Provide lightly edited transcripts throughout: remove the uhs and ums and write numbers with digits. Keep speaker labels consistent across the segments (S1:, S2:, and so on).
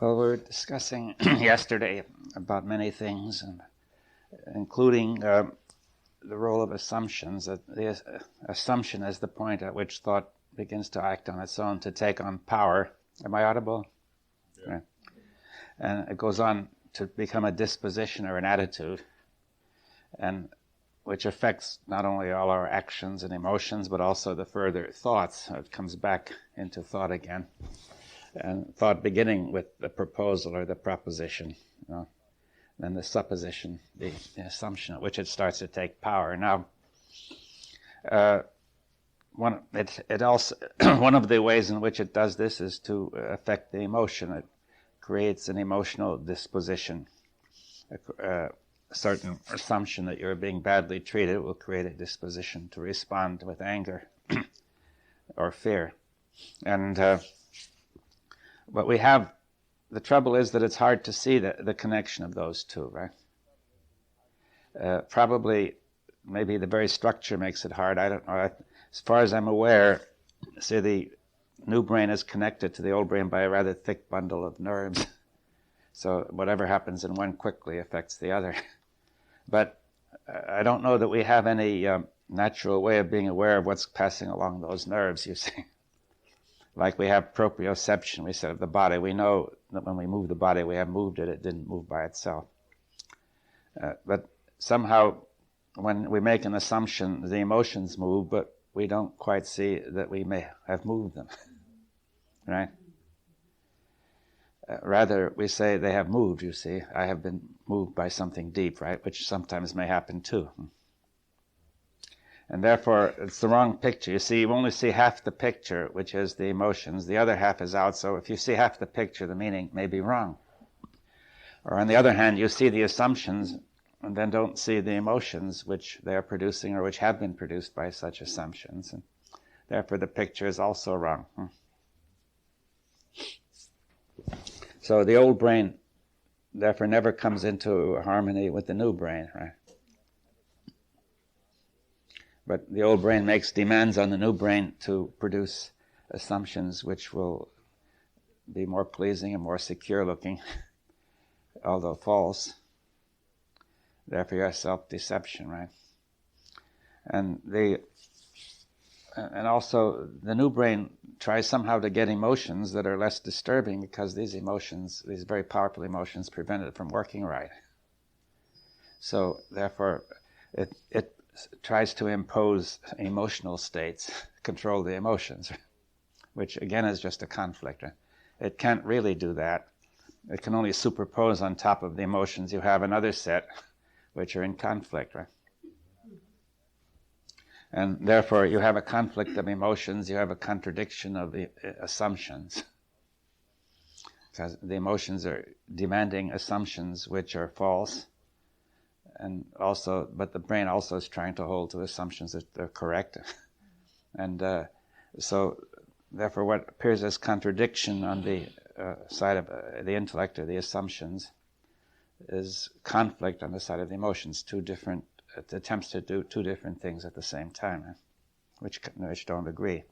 S1: Well, we were discussing yesterday about many things, including the role of assumptions. That the assumption is the point at which thought begins to act on its own, to take on power. Am I audible?
S2: Yeah.
S1: Right. And it goes on to become a disposition or an attitude, and which affects not only all our actions and emotions, but also the further thoughts. It comes back into thought again. And thought beginning with the proposal or the proposition, then the supposition, the assumption at which it starts to take power. Now, one of the ways in which it does this is to affect the emotion. It creates an emotional disposition. A certain assumption that you're being badly treated will create a disposition to respond with anger or fear. And but the trouble is that it's hard to see the connection of those two, right? Probably, maybe the very structure makes it hard. I don't know. As far as I'm aware, say the new brain is connected to the old brain by a rather thick bundle of nerves. So whatever happens in one quickly affects the other. But I don't know that we have any natural way of being aware of what's passing along those nerves, you see. Like we have proprioception, we said, of the body. We know that when we move the body, we have moved it. It didn't move by itself. But somehow, when we make an assumption, the emotions move, but we don't quite see that we may have moved them, right? Rather, we say they have moved, you see. I have been moved by something deep, right? Which sometimes may happen too. And therefore, it's the wrong picture. You see, you only see half the picture, which is the emotions. The other half is out, so if you see half the picture, the meaning may be wrong. Or on the other hand, you see the assumptions and then don't see the emotions which they are producing or which have been produced by such assumptions. And therefore, the picture is also wrong. So the old brain, therefore, never comes into harmony with the new brain, right? But the old brain makes demands on the new brain to produce assumptions which will be more pleasing and more secure looking, although false. Therefore, you have self-deception, right? And also the new brain tries somehow to get emotions that are less disturbing, because these emotions, these very powerful emotions, prevent it from working right. So therefore, it tries to impose emotional states, control the emotions, which again is just a conflict. It can't really do that. It can only superpose on top of the emotions you have another set which are in conflict, right? And therefore you have a conflict of emotions, you have a contradiction of the assumptions. Because the emotions are demanding assumptions which are false. And also, but the brain also is trying to hold to assumptions that they're correct. And so, therefore, what appears as contradiction on the side of the intellect or the assumptions is conflict on the side of the emotions. Two different attempts to do two different things at the same time, which don't agree.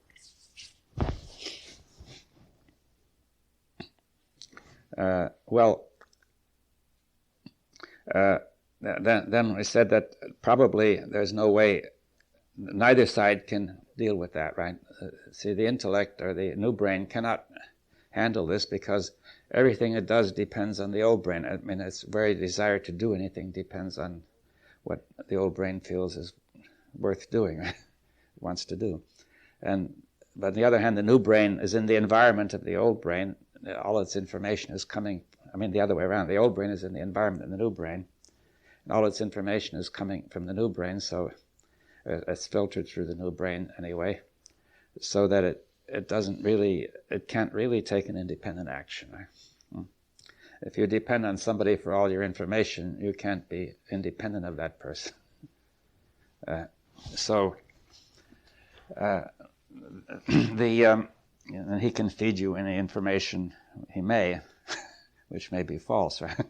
S1: Then we said that probably there's no way, neither side can deal with that, right? See, the intellect or the new brain cannot handle this because everything it does depends on the old brain. I mean, its very desire to do anything depends on what the old brain feels is worth doing, right? It wants to do. But on the other hand, the new brain is in the environment of the old brain. All its information is coming, the other way around. The old brain is in the environment of the new brain. And all its information is coming from the new brain, so it's filtered through the new brain anyway, so that it can't really take an independent action. Right? If you depend on somebody for all your information, you can't be independent of that person. And he can feed you any information he may, which may be false, right?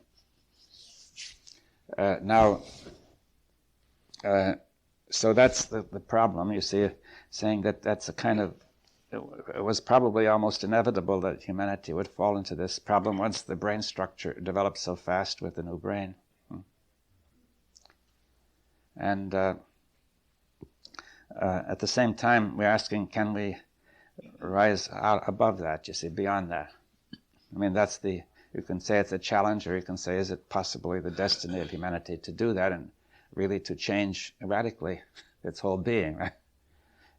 S1: So that's the problem, you see, saying that that's a kind of it was probably almost inevitable that humanity would fall into this problem once the brain structure developed so fast with the new brain. And at the same time, we're asking, can we rise out above that, you see, beyond that? I mean, you can say it's a challenge, or you can say, is it possibly the destiny of humanity to do that and really to change radically its whole being, right?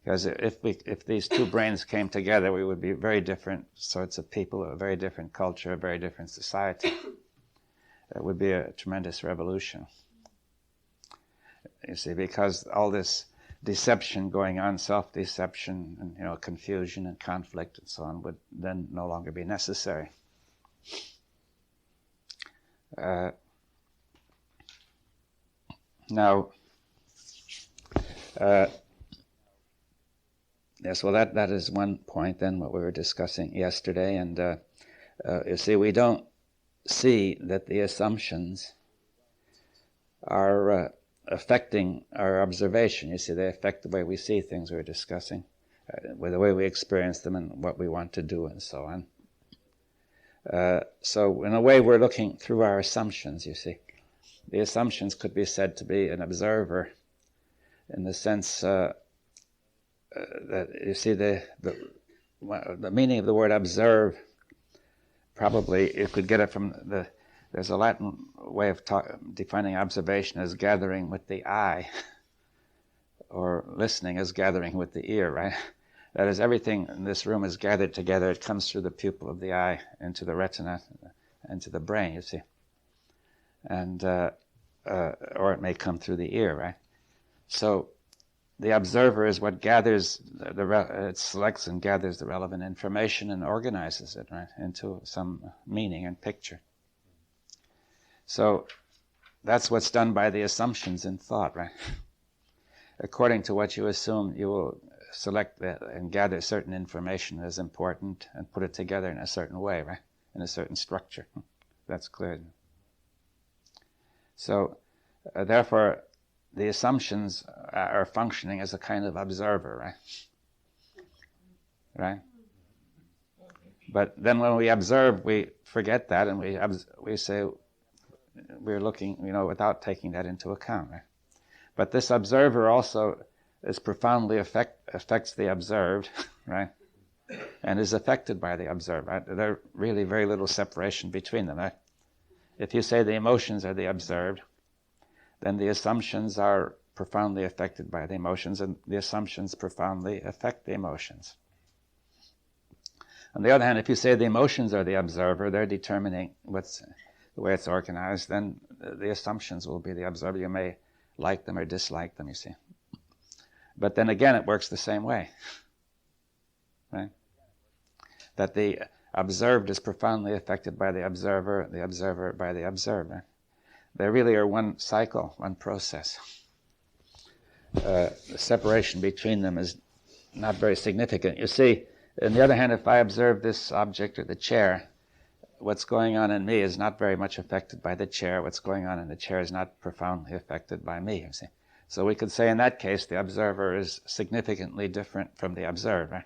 S1: Because if these two brains came together, we would be very different sorts of people, a very different culture, a very different society. It would be a tremendous revolution. You see, because all this deception going on, self-deception, and confusion and conflict and so on, would then no longer be necessary. Now, yes, well, that is one point, then, what we were discussing yesterday. And you see, we don't see that the assumptions are affecting our observation. You see, they affect the way we see things we were discussing, with the way we experience them and what we want to do and so on. So in a way, we're looking through our assumptions, you see. The assumptions could be said to be an observer in the sense that, you see, the meaning of the word observe, probably you could get it from there's a Latin way of defining observation as gathering with the eye, or listening as gathering with the ear, right? That is, everything in this room is gathered together. It comes through the pupil of the eye into the retina, into the brain, you see. And or it may come through the ear, right? So the observer is what gathers, it selects and gathers the relevant information and organizes it, right, into some meaning and picture. So that's what's done by the assumptions in thought, right? According to what you assume, you will select and gather certain information as important and put it together in a certain way, right? In a certain structure. That's clear. So, therefore, the assumptions are functioning as a kind of observer, right? Right? But then when we observe, we forget that, and we say we're looking, without taking that into account, right? But this observer also is profoundly affects the observed, right? And is affected by the observed, right? There's really very little separation between them, right? If you say the emotions are the observed, then the assumptions are profoundly affected by the emotions, and the assumptions profoundly affect the emotions. On the other hand, if you say the emotions are the observer, they're determining the way it's organized, then the assumptions will be the observer. You may like them or dislike them, you see. But then again, it works the same way, right? That the observed is profoundly affected by the observer by the observer. They really are one cycle, one process. The separation between them is not very significant. You see, on the other hand, if I observe this object or the chair, what's going on in me is not very much affected by the chair. What's going on in the chair is not profoundly affected by me, you see. So we could say in that case the observer is significantly different from the observer.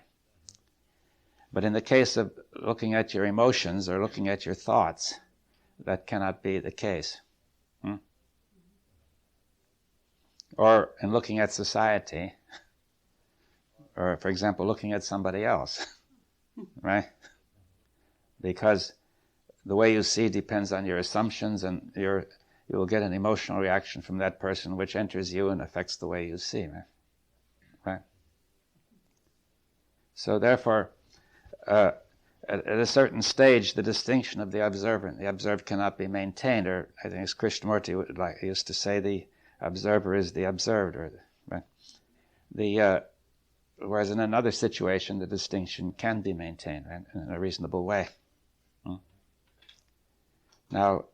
S1: But in the case of looking at your emotions or looking at your thoughts, that cannot be the case. Or in looking at society, or for example, looking at somebody else, right? Because the way you see depends on your assumptions, and you will get an emotional reaction from that person which enters you and affects the way you see, right? So therefore, at a certain stage, the distinction of the observer and the observed cannot be maintained, or I think as Krishnamurti used to say, the observer is the observed, right? Whereas in another situation, the distinction can be maintained, right, in a reasonable way. Now,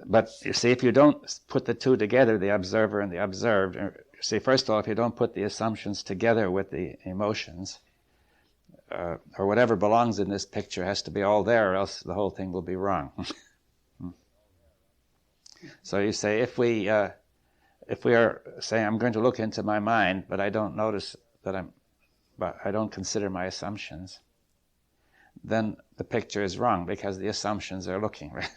S1: but you see, if you don't put the two together, the observer and the observed, see, first of all, if you don't put the assumptions together with the emotions, or whatever belongs in this picture has to be all there, or else the whole thing will be wrong. So you say, if we are saying, I'm going to look into my mind, but I don't notice that but I don't consider my assumptions, then the picture is wrong because the assumptions are looking, right?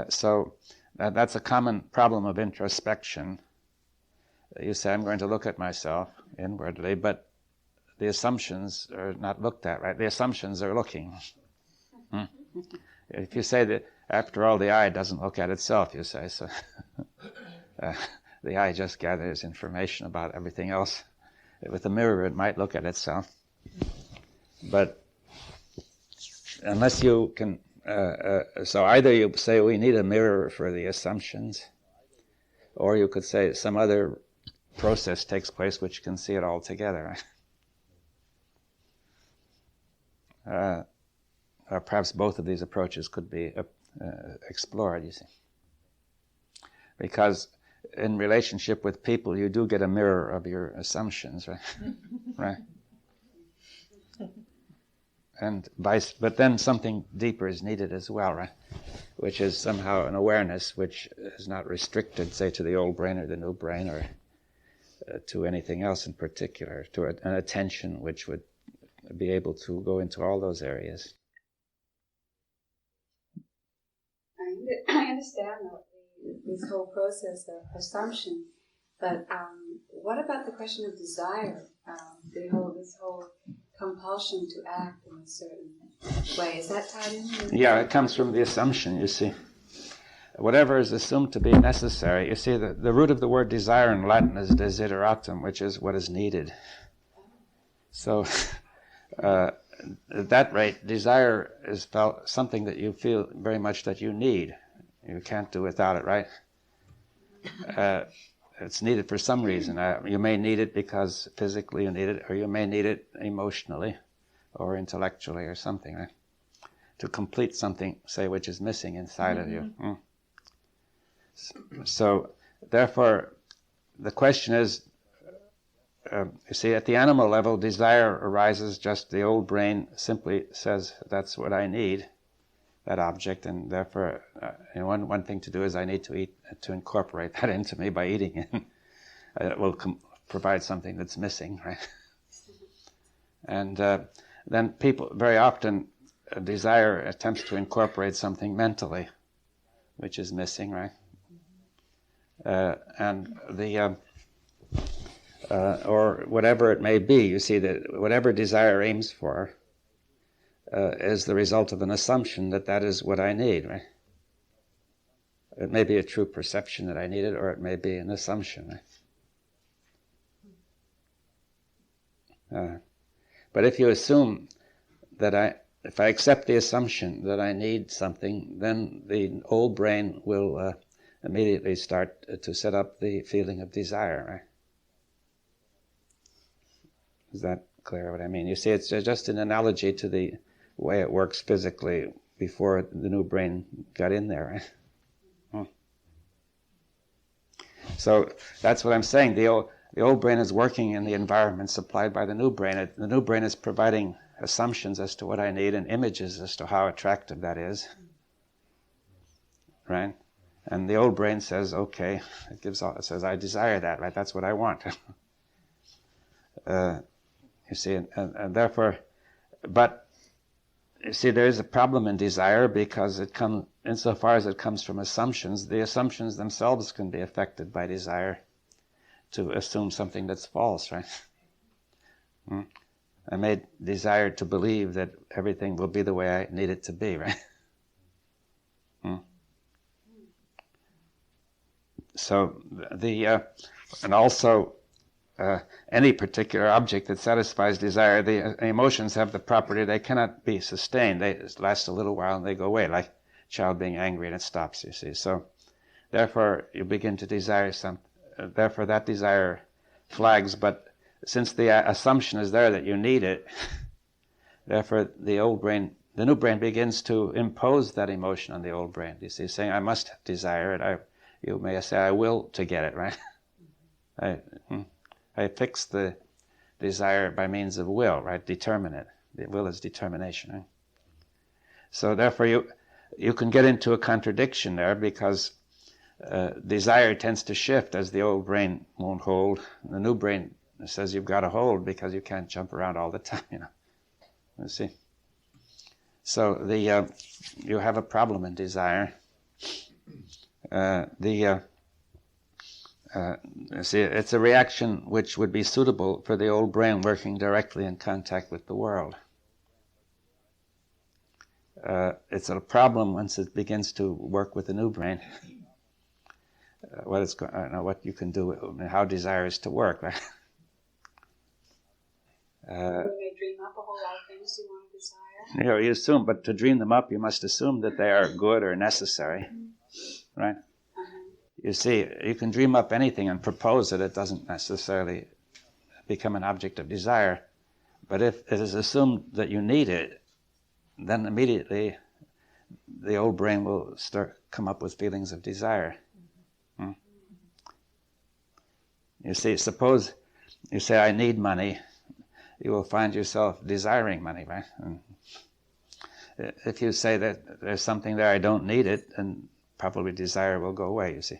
S1: So that's a common problem of introspection. You say, I'm going to look at myself inwardly, but the assumptions are not looked at, right? The assumptions are looking. If you say that, after all, the eye doesn't look at itself, you say, so the eye just gathers information about everything else. With a mirror, it might look at itself. But unless you can, so either you say we need a mirror for the assumptions, or you could say some other process takes place which can see it all together. Or perhaps both of these approaches could be explored, you see. Because in relationship with people, you do get a mirror of your assumptions, right? Right? But then something deeper is needed as well, right? Which is somehow an awareness which is not restricted, say, to the old brain or the new brain, or to anything else in particular, to an attention which would be able to go into all those areas.
S2: I understand this whole process of assumption, but what about the question of desire? This whole compulsion to act in a certain way, is that tied in?
S1: Yeah, it comes from the assumption, you see. Whatever is assumed to be necessary, you see, the root of the word desire in Latin is desideratum, which is what is needed. So, at that rate, desire is felt something that you feel very much that you need. You can't do without it, right? It's needed for some reason. You may need it because physically you need it, or you may need it emotionally or intellectually or something, right? To complete something, say, which is missing inside of you. So, therefore, the question is, you see, at the animal level, desire arises just, the old brain simply says, that's what I need, that object, and therefore, one thing to do is I need to eat, to incorporate that into me by eating it. It will provide something that's missing, right? And then people, very often, desire attempts to incorporate something mentally, which is missing, right? And the or whatever it may be, you see that whatever desire aims for is the result of an assumption that that is what I need, right? It may be a true perception that I need it, or it may be an assumption, right? But if you assume that if I accept the assumption that I need something, then the old brain will immediately start to set up the feeling of desire, right? Is that clear what I mean? You see, it's just an analogy to the way it works physically before the new brain got in there, right? So that's what I'm saying. The old brain is working in the environment supplied by the new brain. The new brain is providing assumptions as to what I need and images as to how attractive that is, right? And the old brain says, okay, it says, I desire that, right? That's what I want. You see, and therefore, but you see, there is a problem in desire because insofar as it comes from assumptions, the assumptions themselves can be affected by desire to assume something that's false, right? I may desire to believe that everything will be the way I need it to be, right? So and also any particular object that satisfies desire, the emotions have the property they cannot be sustained. They last a little while and they go away, like a child being angry and it stops, you see. So therefore you begin to desire something. Therefore that desire flags, but since the assumption is there that you need it, therefore the new brain begins to impose that emotion on the old brain. You see, saying, I must desire it. You may say, I will to get it, right? I fix the desire by means of will, right? Determine it. The will is determination, right? So therefore you can get into a contradiction there because desire tends to shift as the old brain won't hold. The new brain says you've got to hold because you can't jump around all the time, You see? So you have a problem in desire. See, it's a reaction which would be suitable for the old brain working directly in contact with the world. It's a problem once it begins to work with the new brain. What you can do, how desire is to work, right?
S2: You may dream up a whole lot of things you want to desire.
S1: You assume, but to dream them up, you must assume that they are good or necessary, right? You see, you can dream up anything and propose it. It doesn't necessarily become an object of desire. But if it is assumed that you need it, then immediately the old brain will come up with feelings of desire. You see, suppose you say, I need money, you will find yourself desiring money, right? And if you say that there's something there, I don't need it, then probably desire will go away, you see.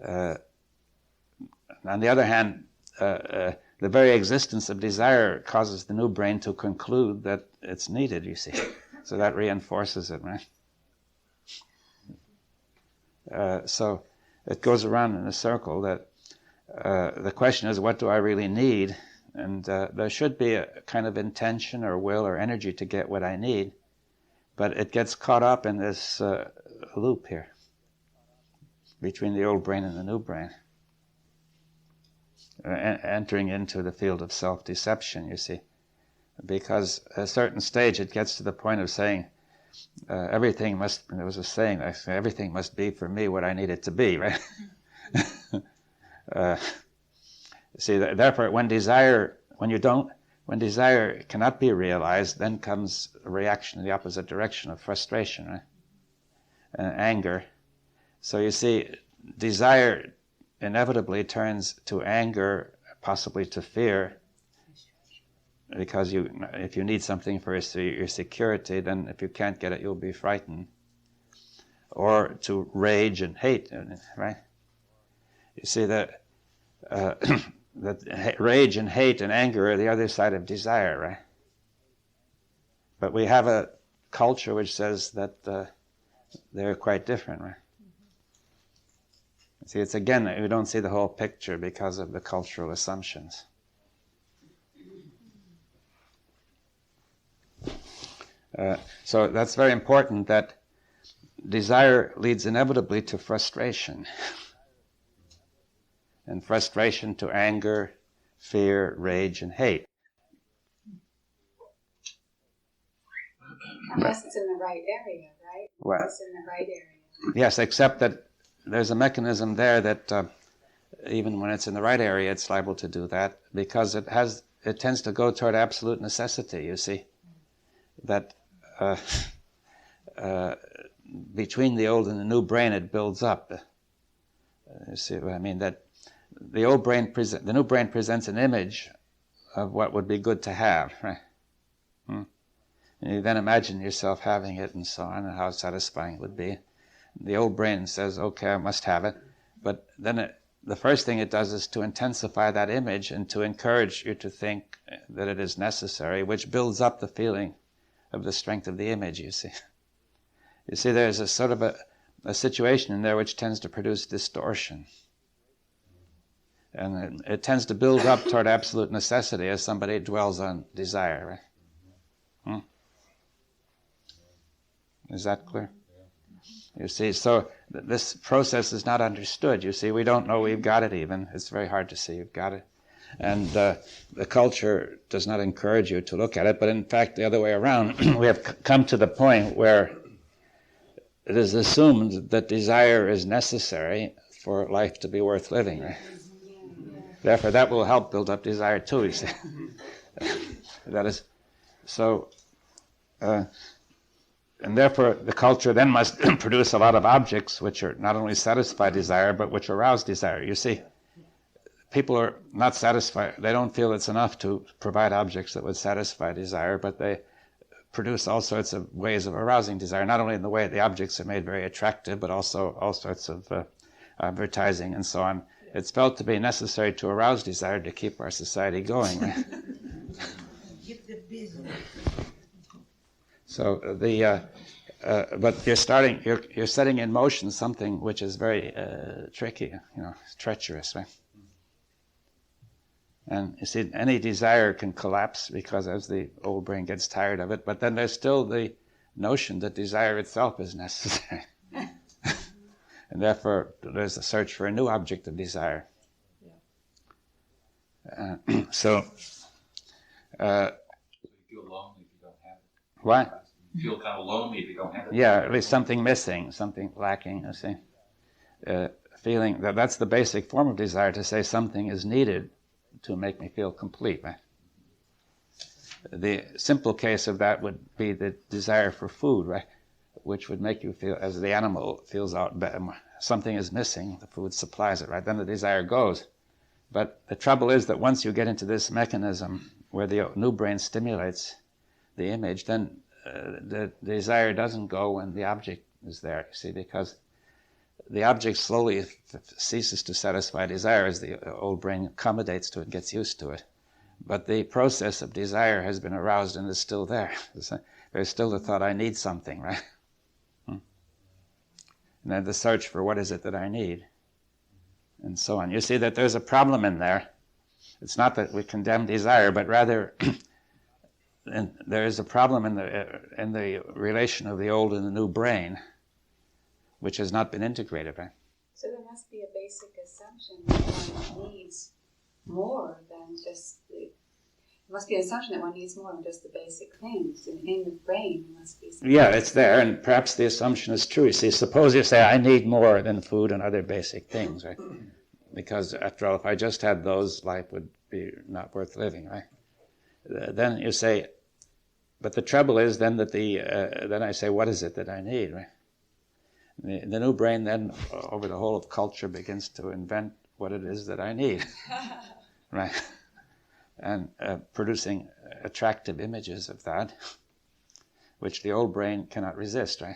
S1: On the other hand, the very existence of desire causes the new brain to conclude that it's needed, you see. So that reinforces it, right? So it goes around in a circle that the question is, what do I really need? And there should be a kind of intention or will or energy to get what I need, but it gets caught up in this loop here between the old brain and the new brain, entering into the field of self-deception, you see. Because at a certain stage it gets to the point of saying, there was a saying, everything must be for me what I need it to be, right? See, therefore, when desire cannot be realized, then comes a reaction in the opposite direction of frustration, right? Anger. So you see, desire inevitably turns to anger, possibly to fear, because if you need something for your security, then if you can't get it, you'll be frightened. Or to rage and hate, right? You see that that rage and hate and anger are the other side of desire, right? But we have a culture which says that they're quite different, right? See, it's again, we don't see the whole picture because of the cultural assumptions. So that's very important, that desire leads inevitably to frustration. And frustration to anger, fear, rage, and hate.
S2: Unless it's in the right area, right?
S1: Well,
S2: it's in the right area.
S1: Yes, except that there's a mechanism there that even when it's in the right area, it's liable to do that, because it tends to go toward absolute necessity, you see. That between the old and the new brain, it builds up. You see what I mean? That the new brain presents an image of what would be good to have, right? And you then imagine yourself having it and so on, and how satisfying it would be. The old brain says, okay, I must have it. But then the first thing it does is to intensify that image and to encourage you to think that it is necessary, which builds up the feeling of the strength of the image, you see. You see, there's a sort of a situation in there which tends to produce distortion. And it tends to build up toward absolute necessity as somebody dwells on desire, right? Is that clear? You see, so this process is not understood. You see, we don't know we've got it even. It's very hard to see you've got it. And the culture does not encourage you to look at it, but in fact, the other way around, we have come to the point where it is assumed that desire is necessary for life to be worth living, right? Therefore, that will help build up desire too, you see. That is, so, and therefore the culture then must produce a lot of objects which are not only satisfy desire, but which arouse desire. You see, people are not satisfied, they don't feel it's enough to provide objects that would satisfy desire, but they produce all sorts of ways of arousing desire, not only in the way the objects are made very attractive, but also all sorts of advertising and so on. It's felt to be necessary to arouse desire to keep our society going. Right?
S3: Get the business.
S1: So but you're setting in motion something which is very tricky, treacherous, right? And you see, any desire can collapse because as the old brain gets tired of it, but then there's still the notion that desire itself is necessary. And therefore, there's a search for a new object of desire. So,
S4: you feel lonely if you don't have it.
S1: what?
S4: You feel kind of lonely if you don't have it.
S1: Yeah, at least something missing, something lacking, you see. Feeling that's the basic form of desire, to say something is needed to make me feel complete. Right? The simple case of that would be the desire for food, right? Which would make you feel, as the animal feels out, something is missing, the food supplies it, right? Then the desire goes. But the trouble is that once you get into this mechanism where the new brain stimulates the image, then the desire doesn't go when the object is there, you see, because the object slowly ceases to satisfy desire as the old brain accommodates to it, gets used to it. But the process of desire has been aroused and is still there. There's still the thought, I need something, right? And then the search for what is it that I need, and so on. You see that there's a problem in there. It's not that we condemn desire, but rather there is a problem in the relation of the old and the new brain, which has not been integrated, right?
S2: So there must be a basic assumption that one needs more than just the... There must be an assumption that one needs more than just the basic things. In the brain, there must be some...
S1: Yeah, it's there, and perhaps the assumption is true. You see, suppose you say, I need more than food and other basic things, right? Because, after all, if I just had those, life would be not worth living, right? Then you say, but the trouble is then that then I say, what is it that I need, right? The new brain then, over the whole of culture, begins to invent what it is that I need, right? And producing attractive images of that, which the old brain cannot resist, right?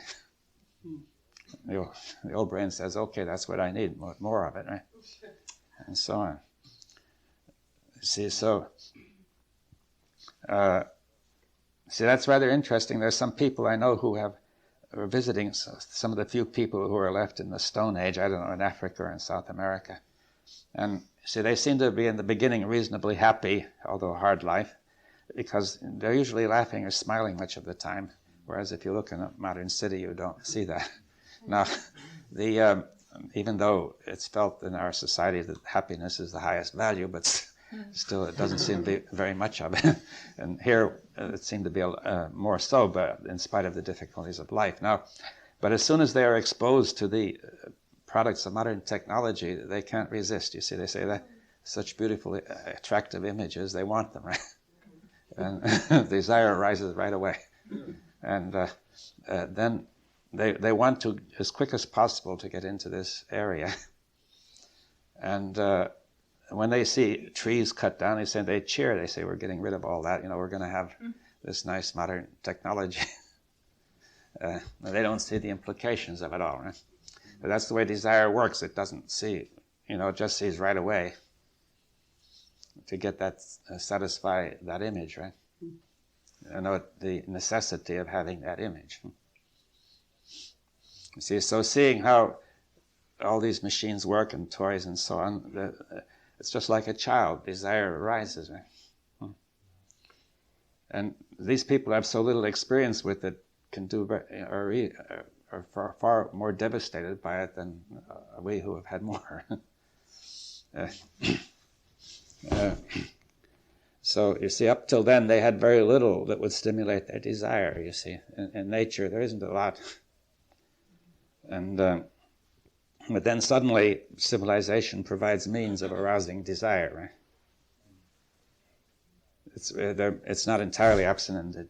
S1: The old brain says, okay, that's what I need, more of it, right? And so on. See, so... see, that's rather interesting. There's some people I know who are visiting some of the few people who are left in the Stone Age, I don't know, in Africa or in South America. And see, they seem to be in the beginning reasonably happy, although a hard life, because they're usually laughing or smiling much of the time, whereas if you look in a modern city, you don't see that. Now, even though it's felt in our society that happiness is the highest value, but still it doesn't seem to be very much of it. And here it seemed to be more so, but in spite of the difficulties of life. Now, but as soon as they are exposed to the products of modern technology, they can't resist. You see, they say that such beautiful, attractive images, they want them, right? And desire arises right away. And then they want to, as quick as possible, to get into this area. And when they see trees cut down, they cheer. They say, we're getting rid of all that. We're going to have this nice modern technology. They don't see the implications of it all, right? But that's the way desire works. It doesn't see, it just sees right away to get that, satisfy that image, right? The necessity of having that image. You see, so seeing how all these machines work and toys and so on, it's just like a child. Desire arises, right? And these people have so little experience with it, can do are far more devastated by it than we who have had more. So you see, up till then they had very little that would stimulate their desire. You see, in nature there isn't a lot, and but then suddenly civilization provides means of arousing desire. Right? It's not entirely absent in the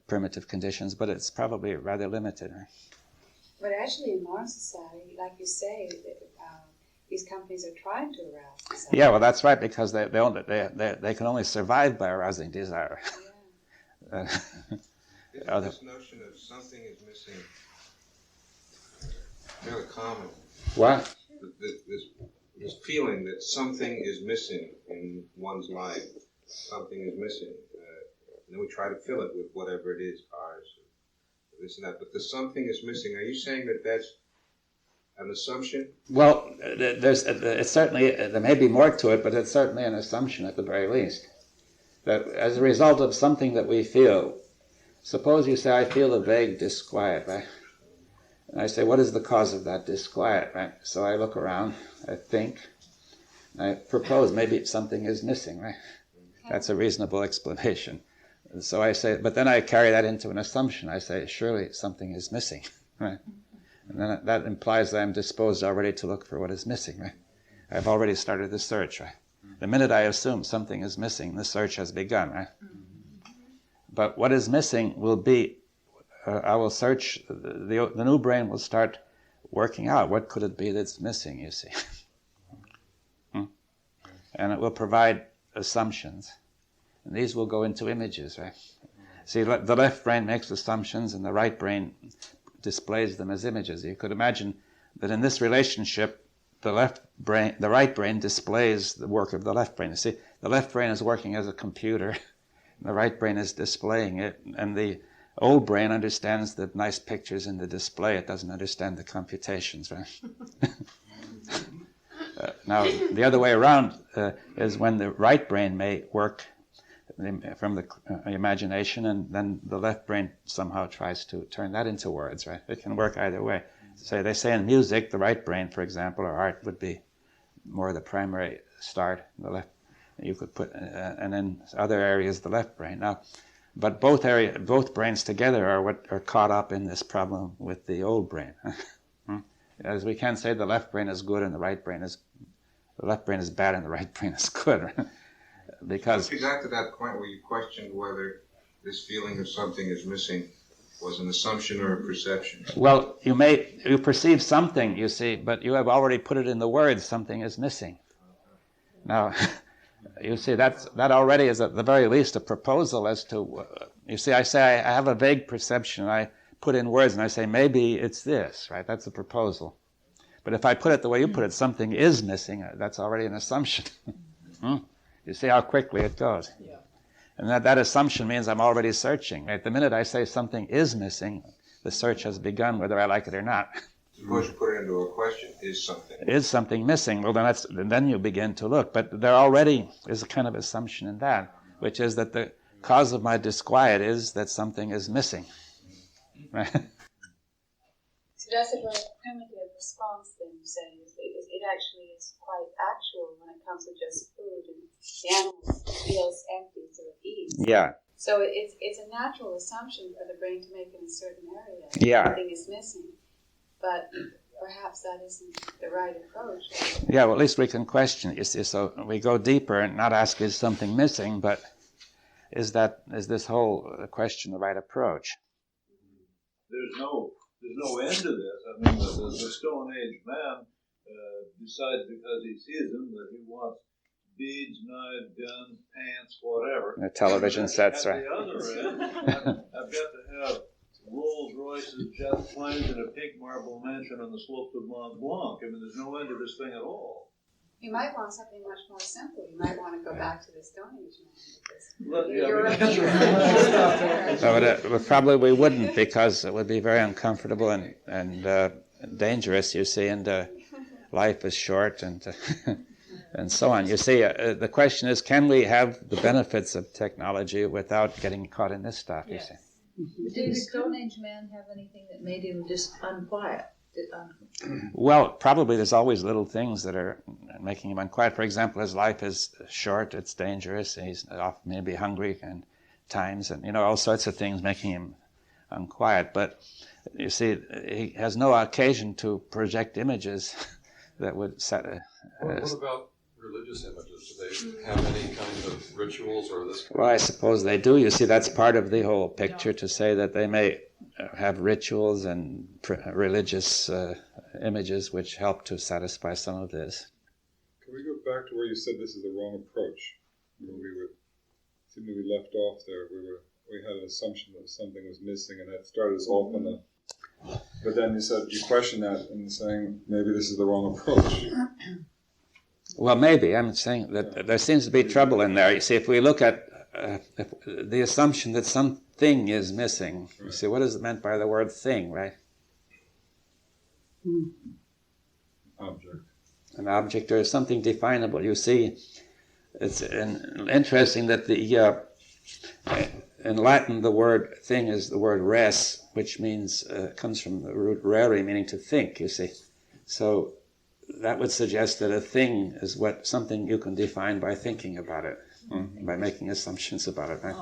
S1: primitive conditions, but it's probably rather limited. Right?
S2: But actually, in modern society, like you say, these companies are trying to arouse desire.
S1: Yeah, well, that's right, because they can only survive by arousing desire.
S4: Isn't
S5: Isn't this notion of something is missing fairly common?
S1: What?
S5: This feeling that something is missing in one's life, something is missing. And then we try to fill it with whatever it is, ours, or this and that. But the something is missing. Are you saying that that's an assumption?
S1: Well, it's certainly, there may be more to it, but it's certainly an assumption at the very least. That as a result of something that we feel, suppose you say, I feel a vague disquiet, right? And I say, what is the cause of that disquiet, right? So I look around, I think, I propose maybe something is missing, right? That's a reasonable explanation. And so I say, but then I carry that into an assumption. I say, surely something is missing, right? And then that implies that I'm disposed already to look for what is missing, right? I've already started the search, right? The minute I assume something is missing, the search has begun, right? But what is missing will be, I will search, the new brain will start working out what could it be that's missing, you see. And it will provide assumptions. And these will go into images, right? See, the left brain makes assumptions and the right brain displays them as images. You could imagine that in this relationship, the right brain displays the work of the left brain. You see, the left brain is working as a computer, the right brain is displaying it, and the old brain understands the nice pictures in the display. It doesn't understand the computations, right? Now, the other way around is when the right brain may work from the imagination, and then the left brain somehow tries to turn that into words, right? It can work either way. So they say in music, the right brain, for example, or art would be more the primary start. The left, you could put, and in other areas, the left brain. Now, but both brains together are what are caught up in this problem with the old brain. As we can say, the left brain is good and the left brain is bad and the right brain is good, right? Because
S5: you got to that point where you questioned whether this feeling of something is missing was an assumption or a perception.
S1: Well, you perceive something, you see, but you have already put it in the words, something is missing. Now, you see, that already is at the very least a proposal as to, you see, I say I have a vague perception, I put in words and I say maybe it's this, right? That's a proposal. But if I put it the way you put it, something is missing, that's already an assumption. You see how quickly it goes. Yeah. And that assumption means I'm already searching. Right? The minute I say something is missing, the search has begun whether I like it or not.
S5: Suppose you put it into a question, is something
S1: missing? Well, then you begin to look. But there already is a kind of assumption in that, which is that the cause of my disquiet is that something is missing. Right?
S2: So that's a very primitive response then, you say. It actually is quite actual when it comes to just food, and the animal feels empty, so it eats.
S1: Yeah.
S2: So it's a natural assumption for the brain to make in a certain area.
S1: Yeah.
S2: Something is missing. But perhaps that isn't the right approach.
S1: Yeah, well, at least we can question it, you see. So we go deeper and not ask is something missing, but is this whole question the right approach?
S6: There's no end to this. I mean, the Stone Age man decides because he sees them that he wants beads, knives, guns, pants, whatever.
S1: The television sets, right?
S6: At the other end, I've got to have Rolls Royces, jet planes, and a pink marble mansion on the slopes of Mont Blanc. I mean, there's no end to this thing at all.
S2: You might want something much more simple. You might want to go back to the Stone Age man.
S1: But probably we wouldn't, because it would be very uncomfortable and dangerous, you see, and life is short and and so on. You see, the question is, can we have the benefits of technology without getting caught in this stuff, you see?
S3: Did the Stone Age man have anything that made him just unquiet?
S1: Well, probably there's always little things that are making him unquiet. For example, his life is short, it's dangerous, he's often maybe hungry and times, and all sorts of things making him unquiet. But you see, he has no occasion to project images that would set a...
S7: What about religious images? Do they have any kind of rituals or this?
S1: Well, I suppose they do. You see, that's part of the whole picture, to say that they may have rituals and religious images which help to satisfy some of this.
S8: Can we go back to where you said this is the wrong approach? When we left off there, we were we had an assumption that something was missing, and that started us off on the. But then you question that and saying maybe this is the wrong approach.
S1: Well, maybe. I'm saying that there seems to be trouble in there. You see, if we look at the assumption that something is missing, you see, what is it meant by the word thing, right?
S8: Object.
S1: An object or something definable. You see, it's interesting that in Latin the word thing is the word res, which means comes from the root rere, meaning to think. You see, so that would suggest that a thing is something you can define by thinking about it, by making assumptions about it. Right?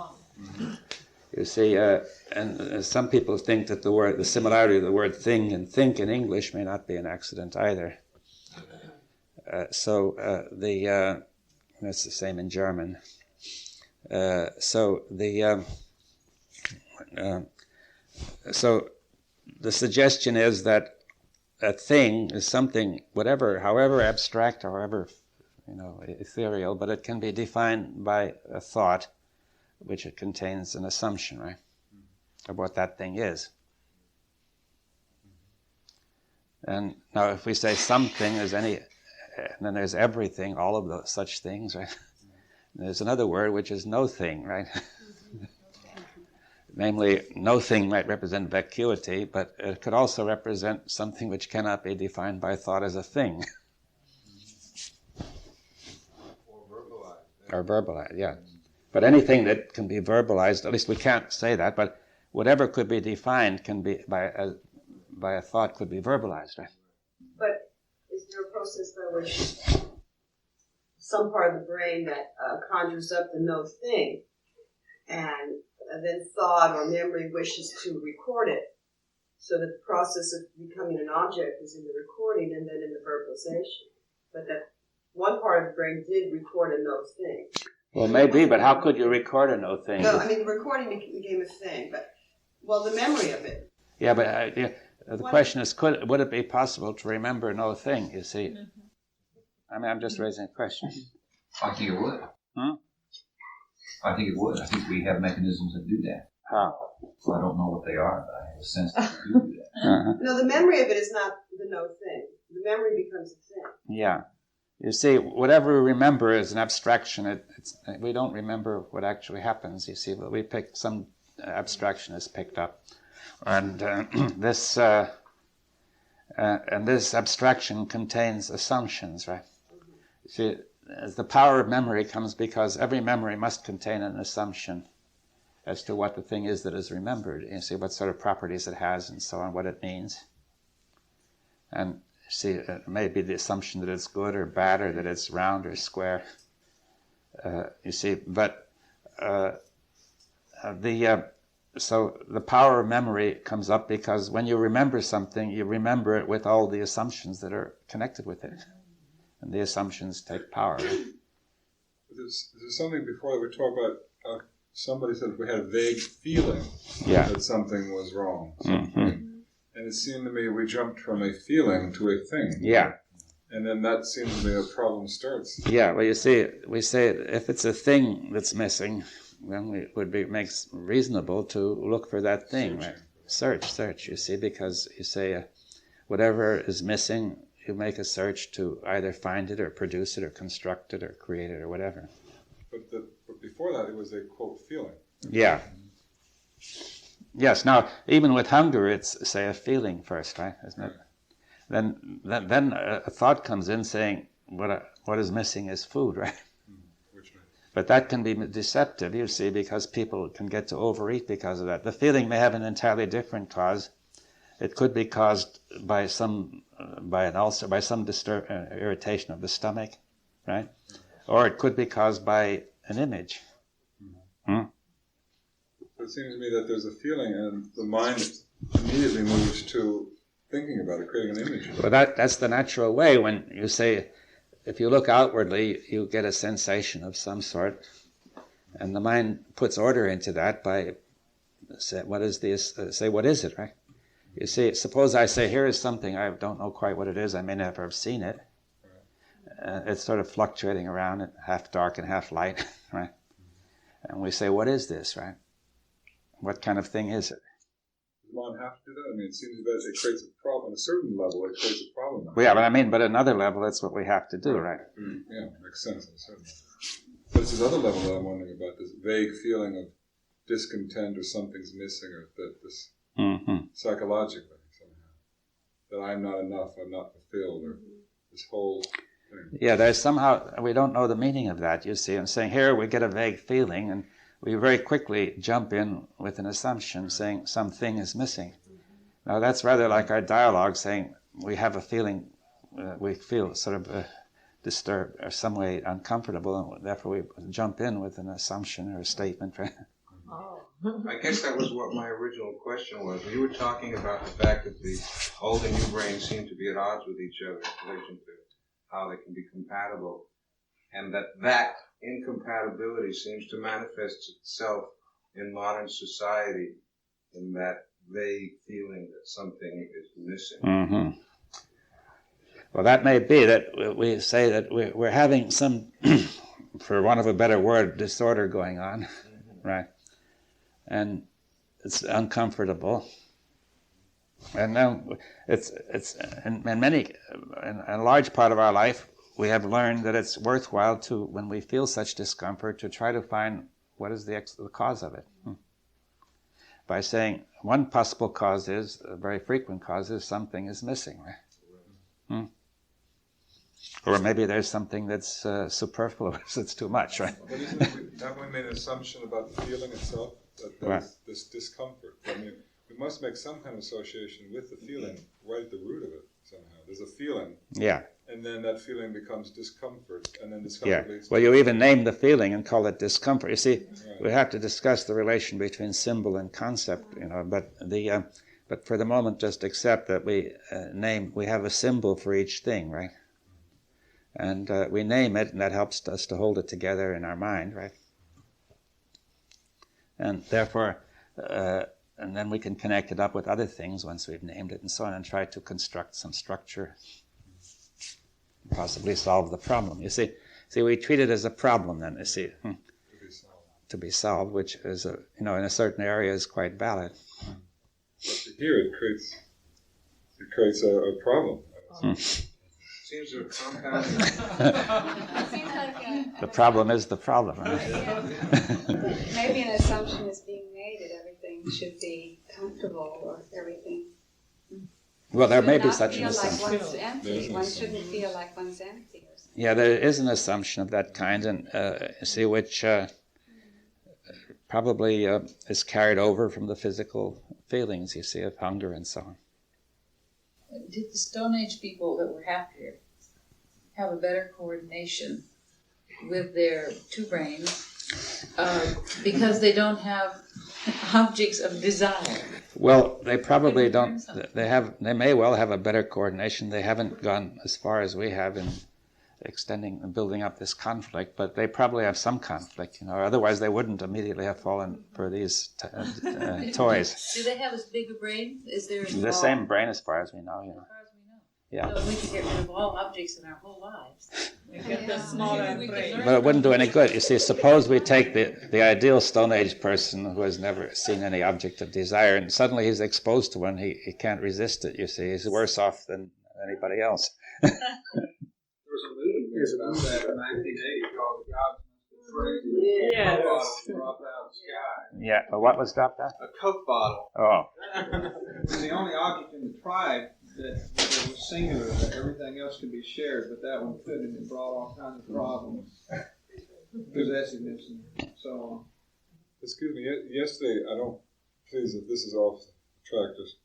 S1: You see, and some people think that the similarity of the word thing and think in English may not be an accident either. So that's the same in German. So the suggestion is that a thing is something, however abstract or however ethereal, but it can be defined by a thought, which it contains an assumption, right, of what that thing is. And now, if we say something, and then there's everything, all of those such things, right? And there's another word which is no thing, right? Namely, no thing might represent vacuity, but it could also represent something which cannot be defined by thought as a thing. Or verbalized, yeah. But anything that can be verbalized, at least we can't say that, but whatever could be defined can be by a thought could be verbalized, right?
S9: But is there a process by which some part of the brain that conjures up the no thing, and then thought or memory wishes to record it, so that the process of becoming an object is in the recording and then in the verbalization? But that one part of the brain did record a no thing.
S1: Well, maybe, but how could you record a no thing?
S9: No, I mean, the recording became a thing, but, the memory of it.
S1: Yeah, but the question is, would it be possible to remember no thing, you see? I mean, I'm just raising a question.
S4: I think it would. I think it would. I think we have mechanisms that do that.
S1: How?
S4: So I don't know what they are, but I have a sense that they do that.
S9: No, the memory of it is not the no thing. The memory becomes a thing.
S1: Yeah. You see, whatever we remember is an abstraction. We don't remember what actually happens, you see, but we pick some abstraction is picked up. And this abstraction contains assumptions, right? You see, the power of memory comes because every memory must contain an assumption as to what the thing is that is remembered. You see, what sort of properties it has and so on, what it means. And see, it may be the assumption that it's good or bad or that it's round or square. You see, but so the power of memory comes up because when you remember something, you remember it with all the assumptions that are connected with it. And the assumptions take power.
S8: There's something before that we talked about, somebody said we had a vague feeling that something was wrong. And it seemed to me we jumped from a feeling to a thing.
S1: Yeah.
S8: And then that seems to me a problem starts.
S1: Yeah, well, you see, we say if it's a thing that's missing, then it makes reasonable to look for that thing, right? Search, you see, because you say whatever is missing, you make a search to either find it or produce it or construct it or create it or whatever.
S8: But before that, it was a, quote, feeling.
S1: Yeah. Yes, now, even with hunger, it's, say, a feeling first, right? Isn't it? Then a thought comes in saying, what is missing is food, right? But that can be deceptive, you see, because people can get to overeat because of that. The feeling may have an entirely different cause. It could be caused by an ulcer, by some irritation of the stomach, right? Or it could be caused by an image.
S8: It seems to me that there's a feeling, and the mind immediately moves to thinking about it, creating an image.
S1: Well, that's the natural way. When you say, if you look outwardly, you get a sensation of some sort, and the mind puts order into that by say, what is this? Say, what is it, right? You see, suppose I say, here is something, I don't know quite what it is, I may never have seen it. It's sort of fluctuating around, half dark and half light, right? And we say, what is this, right? what kind of thing is it?
S8: Does one have to do that? I mean, it seems that it creates a problem. On a certain level, it creates a problem.
S1: Well, yeah, but I mean, but at another level, that's what we have to do, right?
S8: Yeah, makes sense on a certain level. But it's this other level that I'm wondering about, this vague feeling of discontent or something's missing, or that this psychologically somehow, that I'm not enough, I'm not fulfilled, or this whole thing.
S1: Yeah, there's somehow, we don't know the meaning of that, you see. I'm saying here we get a vague feeling, and we very quickly jump in with an assumption saying something is missing. Now that's rather like our dialogue saying we have a feeling, we feel sort of disturbed or some way uncomfortable, and therefore we jump in with an assumption or a statement. Right?
S5: Oh. I guess that was what my original question was. You were talking about the fact that the old and new brains seem to be at odds with each other in relation to how they can be compatible, and that incompatibility seems to manifest itself in modern society in that vague feeling that something is missing.
S1: Mm-hmm. Well, that may be that we say that we're having some, for want of a better word, disorder going on, right? And it's uncomfortable. And now it's in a large part of our life, we have learned that it's worthwhile to, when we feel such discomfort, to try to find what is the cause of it. By saying one possible cause is, a very frequent cause is, something is missing, right? Or maybe there's something that's superfluous, it's too much, right?
S8: But haven't we made an assumption about the feeling itself? That there's this discomfort. I mean, we must make some kind of association with the feeling right at the root of it somehow. There's a feeling.
S1: Yeah.
S8: And then that feeling becomes discomfort, and then discomfort leads to...
S1: Well, you even name the feeling and call it discomfort. You see, we have to discuss the relation between symbol and concept, but for the moment, just accept that we have a symbol for each thing, right? And we name it, and that helps us to hold it together in our mind, right? And therefore, and then we can connect it up with other things once we've named it and so on, and try to construct some structure, possibly solve the problem. You see, we treat it as a problem then, you see, to be solved, which is, in a certain area is quite valid.
S8: But here it creates a problem.
S5: Seems to compound.
S1: The problem is the problem. Right?
S2: Maybe an assumption is being made that everything should be comfortable or everything.
S1: Well, there may be such an assumption.
S2: Like one's empty. One shouldn't feel like one's empty or something.
S1: Yeah, there is an assumption of that kind, and which probably is carried over from the physical feelings, you see, of hunger and so on.
S3: Did the Stone Age people that were happier have a better coordination with their two brains because they don't have objects of desire?
S1: Well, they probably don't. They may well have a better coordination. They haven't gone as far as we have in extending and building up this conflict, but they probably have some conflict, otherwise they wouldn't immediately have fallen for these toys.
S3: Do they have as big a brain? Is there
S1: the same brain as far as we know,
S3: As far as we know.
S1: Yeah.
S3: So we could get rid of all objects in our whole lives.
S1: But it wouldn't do any good. You see, suppose we take the ideal Stone Age person who has never seen any object of desire, and suddenly he's exposed to one, he can't resist it, you see. He's worse off than anybody else.
S6: There was a movie about that in 1980 called The Gods Must Be Crazy.
S9: Yeah.
S6: A Coke bottle dropped out of the sky.
S1: Yeah, but what was dropped out?
S6: A Coke bottle.
S1: Oh.
S6: It was the only object in the tribe that was singular, that everything else could be shared, but that one couldn't, and it brought all kinds of problems. Possessiveness and so on.
S8: Excuse me, yesterday, please, if this is off track, just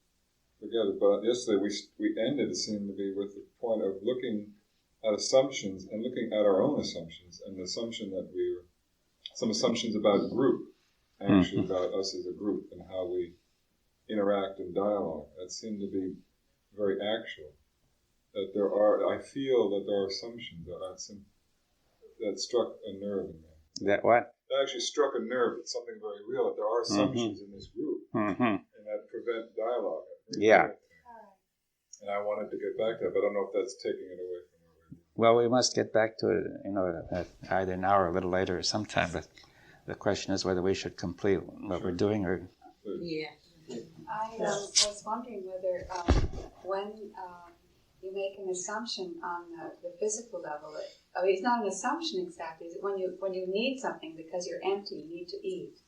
S8: forget it, but yesterday we ended, it seemed to be, with the point of looking at assumptions and looking at our own assumptions, and the assumption that some assumptions about group, actually about us as a group and how we interact and dialogue. That seemed to be very actual. That I feel that there are assumptions that struck a nerve in me.
S1: That what?
S8: That actually struck a nerve. It's something very real, that there are assumptions in this group, and that prevent dialogue.
S1: Yeah.
S8: And I wanted to get back to that, but I don't know if that's taking it away from her.
S1: Well, we must get back to it, either now or a little later or sometime, but the question is whether we should complete what we're doing or
S3: Yeah.
S2: I was wondering whether when you make an assumption on the physical level, it's not an assumption exactly. Is it when you need something because you're empty, you need to eat.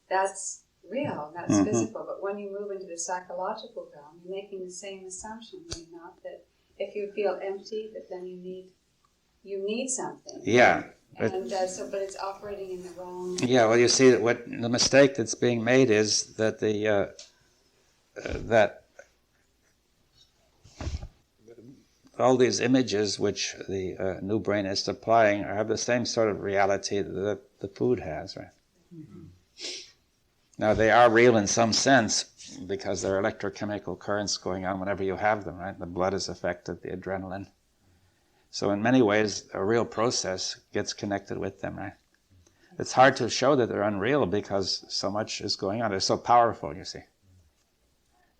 S2: That's real, that's physical. But when you move into the psychological realm, you're making the same assumption, are you not? That if you feel empty, that then you need something.
S1: Yeah.
S2: But it's operating in the wrong.
S1: Yeah. Well, you see, what the mistake that's being made is that that all these images which the new brain is supplying have the same sort of reality that the food has, right? Mm-hmm. Now, they are real in some sense because there are electrochemical currents going on whenever you have them, right? The blood is affected, the adrenaline. So in many ways, a real process gets connected with them, right? It's hard to show that they're unreal because so much is going on. They're so powerful, you see.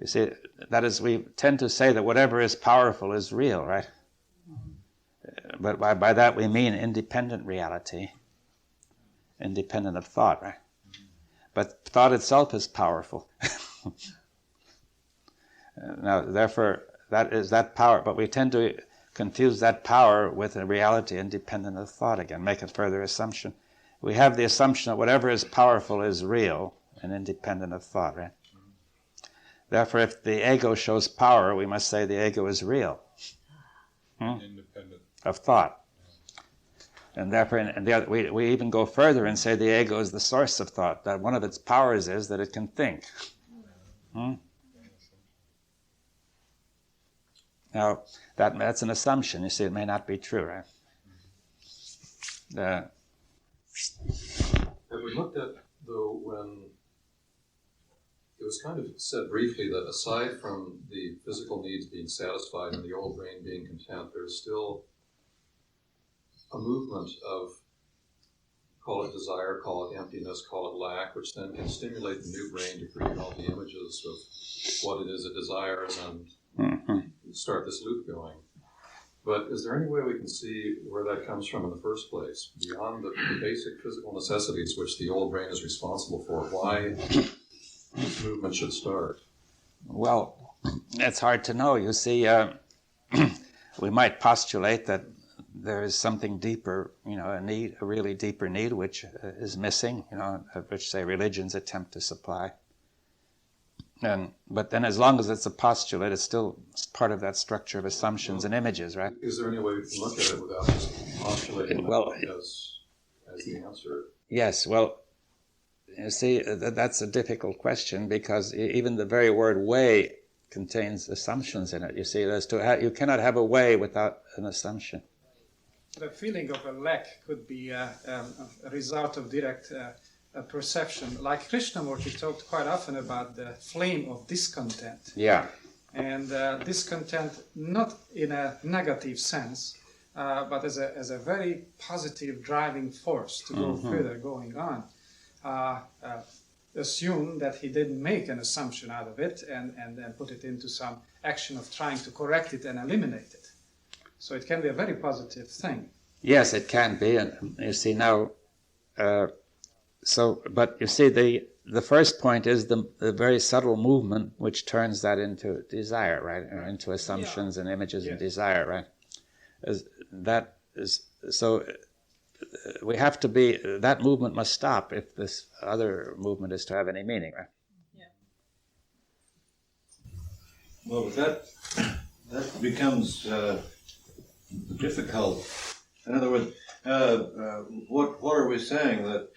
S1: You see, that is, we tend to say that whatever is powerful is real, right? But by that we mean independent reality, independent of thought, right? But thought itself is powerful. Now, therefore, that is that power, but we tend to confuse that power with a reality independent of thought again, make a further assumption. We have the assumption that whatever is powerful is real and independent of thought, right? Therefore, if the ego shows power, we must say the ego is real.
S8: Independent
S1: of thought. And therefore, we even go further and say the ego is the source of thought, that one of its powers is that it can think. Now, that's an assumption. You see, it may not be true, right?
S7: Have we looked at, though, when it was kind of said briefly that aside from the physical needs being satisfied and the old brain being content, there's still a movement of, call it desire, call it emptiness, call it lack, which then can stimulate the new brain to create all the images of what it is it desires and start this loop going. But is there any way we can see where that comes from in the first place, beyond the basic physical necessities which the old brain is responsible for? Why this movement should start?
S1: Well, it's hard to know. You see, we might postulate that there is something deeper, a need, a really deeper need, which is missing, which, say, religions attempt to supply. But then as long as it's a postulate, it's still part of that structure of assumptions and images, right?
S7: Is there any way we can look at it without just postulating as the answer?
S1: Yes, well, you see, that's a difficult question because even the very word way contains assumptions in it. You see, you cannot have a way without an assumption.
S10: The feeling of a lack could be a result of direct perception. Like Krishnamurti talked quite often about the flame of discontent.
S1: Yeah.
S10: And discontent not in a negative sense, but as a very positive driving force to go further going on. Assume that he didn't make an assumption out of it and then put it into some action of trying to correct it and eliminate it. So it can be a very positive thing.
S1: Yes, it can be. And you see now, but you see the first point is the very subtle movement which turns that into desire, right? Or into assumptions and images and desire, right? We have to be, that movement must stop if this other movement is to have any meaning, right?
S3: Yeah.
S6: Well, that becomes difficult. In other words, what are we saying? That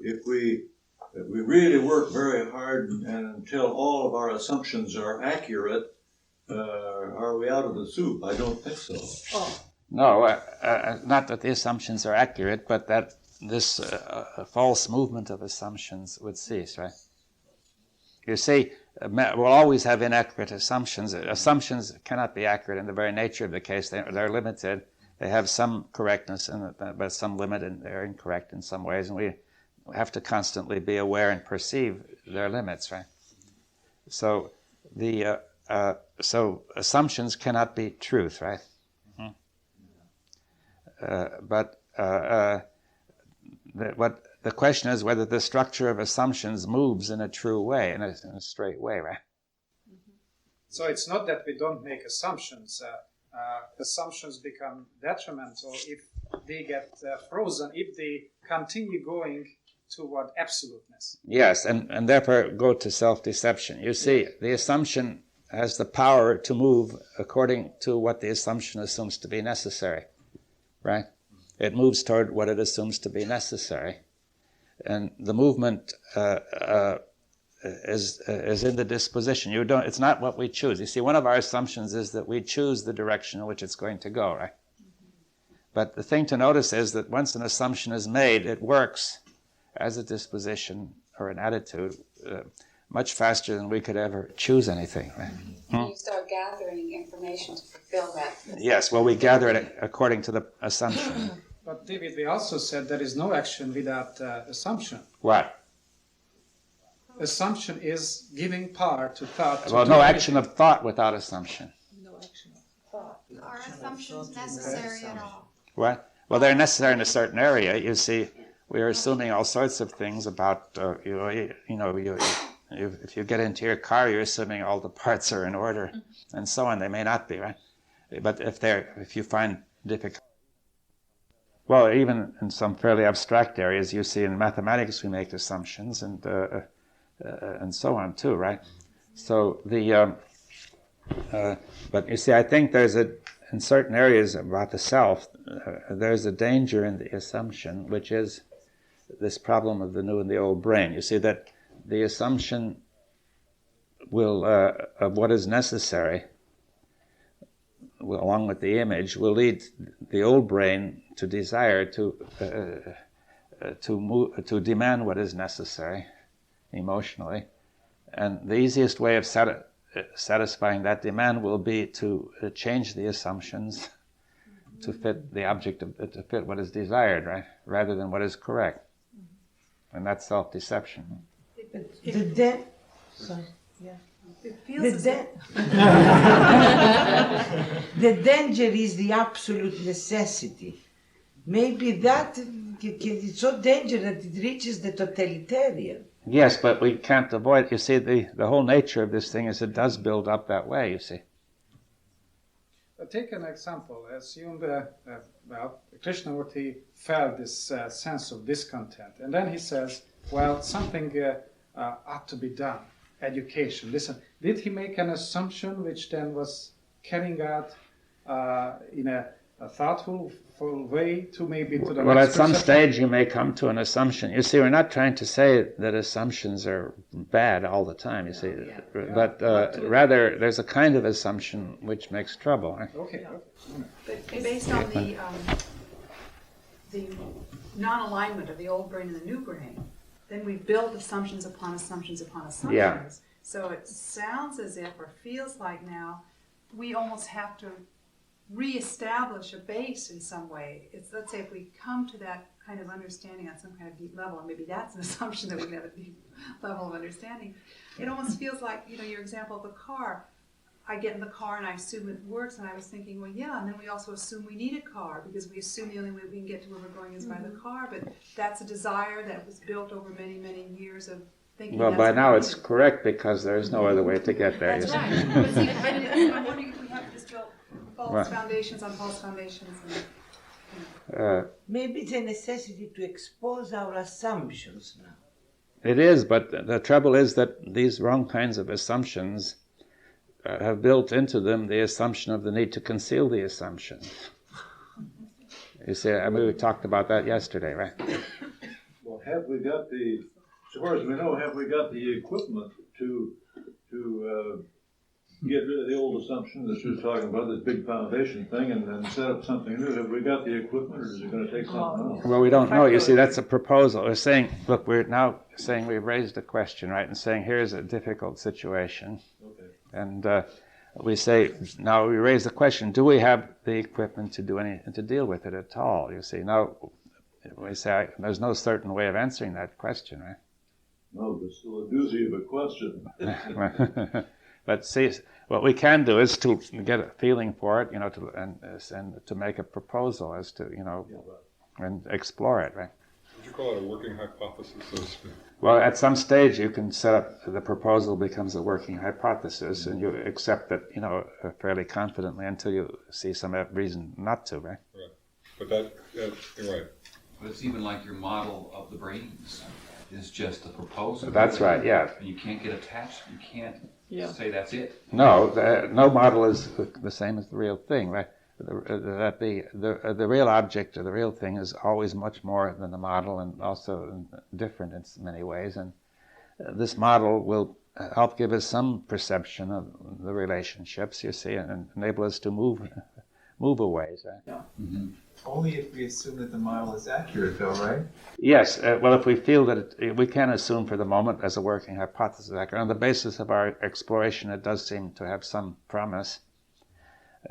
S6: if we really work very hard and until all of our assumptions are accurate, are we out of the soup? I don't think so.
S3: Oh.
S1: No, not that the assumptions are accurate, but that this false movement of assumptions would cease, right? You see, we'll always have inaccurate assumptions. Assumptions cannot be accurate in the very nature of the case. They're limited. They have some correctness, but some limit, and they're incorrect in some ways. And we have to constantly be aware and perceive their limits, right? So so assumptions cannot be truth, right? the question is whether the structure of assumptions moves in a true way, in a straight way, right?
S10: So it's not that we don't make assumptions. Assumptions become detrimental if they get frozen, if they continue going toward absoluteness.
S1: Yes, and therefore go to self-deception. You see, the assumption has the power to move according to what the assumption assumes to be necessary, right? It moves toward what it assumes to be necessary. And the movement is in the disposition. It's not what we choose. You see, one of our assumptions is that we choose the direction in which it's going to go, right? But the thing to notice is that once an assumption is made, it works as a disposition or an attitude much faster than we could ever choose anything, right?
S2: You start gathering information to fulfill that.
S1: Yes, well, we gather it according to the assumption.
S10: But David, we also said there is no action without assumption.
S1: What?
S10: Assumption is giving power to thought.
S1: Well, no action of thought without assumption.
S3: No action of thought.
S11: Are assumptions necessary at all?
S1: What? Well, they're necessary in a certain area. You see, we are assuming all sorts of things about, if you get into your car, you're assuming all the parts are in order, and so on. They may not be, right? But if you find difficult, well, even in some fairly abstract areas, you see in mathematics we make assumptions, and so on too, right? So but you see, I think in certain areas about the self, there's a danger in the assumption, which is this problem of the new and the old brain. You see that the assumption of what is necessary, along with the image, will lead the old brain to desire to demand what is necessary emotionally, and the easiest way of satisfying that demand will be to change the assumptions to fit the object, to fit what is desired, right, rather than what is correct, and that's self-deception.
S12: The danger is the absolute necessity. Maybe that it's so dangerous that it reaches the totalitarian.
S1: Yes, but we can't avoid. You see, the whole nature of this thing is it does build up that way. You see.
S10: Take an example. Assume Krishnamurti felt this sense of discontent, and then he says, "Well, something ought to be done. Education." Listen, did he make an assumption which then was carrying out in a thoughtful way to maybe to the
S1: well,
S10: next
S1: at some
S10: perception?
S1: stage you may come to an assumption. You see, we're not trying to say that assumptions are bad all the time, you see, but rather there's a kind of assumption which makes trouble. Right?
S10: Okay.
S13: But based on the non-alignment of the old brain and the new brain, then we build assumptions upon assumptions upon assumptions.
S1: Yeah.
S13: So it sounds as if, or feels like now, we almost have to reestablish a base in some way. Let's say if we come to that kind of understanding on some kind of deep level, and maybe that's an assumption that we have a deep level of understanding, it almost feels like, your example of the car. I get in the car and I assume it works, and I was thinking, well, yeah, and then we also assume we need a car because we assume the only way we can get to where we're going is by the car, but that's a desire that was built over many, many years of thinking.
S1: Well, by now it's correct because there's no other way to get there.
S13: That's right. But see, I'm wondering if we have just built false foundations on false foundations.
S12: Maybe it's a necessity to expose our assumptions now.
S1: It is, but the trouble is that these wrong kinds of assumptions have built into them the assumption of the need to conceal the assumption. You see, we talked about that yesterday, right?
S6: Well, have we got as far as we know, have we got the equipment to get rid of the old assumption that she was talking about, this big foundation thing, and then set up something new? Have we got the equipment, or is it going to take something else?
S1: Well, we don't know. You see, that's a proposal. We're saying, look, we're now saying we've raised a question, right, and saying here's a difficult situation.
S6: Okay.
S1: And we say, now we raise the question, do we have the equipment to do anything, to deal with it at all? You see, now we say there's no certain way of answering that question, right?
S6: No, but still a doozy of a question.
S1: But see, what we can do is to get a feeling for it, and to make a proposal as to, and explore it, right?
S8: Would you call it a working hypothesis, so to speak?
S1: Well, at some stage you can set up, the proposal becomes a working hypothesis, and you accept that, fairly confidently until you see some reason not to, right?
S8: Right. But you're right.
S4: But it's even like your model of the brains is just a proposal.
S1: That's right, yeah.
S4: And you can't get attached, you can't say that's it.
S1: No, no model is the same as the real thing, right? The real object or the real thing is always much more than the model, and also different in many ways. And this model will help give us some perception of the relationships, you see, and enable us to move away. Right?
S14: Yeah. Mm-hmm. Only if we assume that the model is accurate, though, right?
S1: Yes. Well, if we feel that we can assume for the moment as a working hypothesis accurate, on the basis of our exploration, it does seem to have some promise.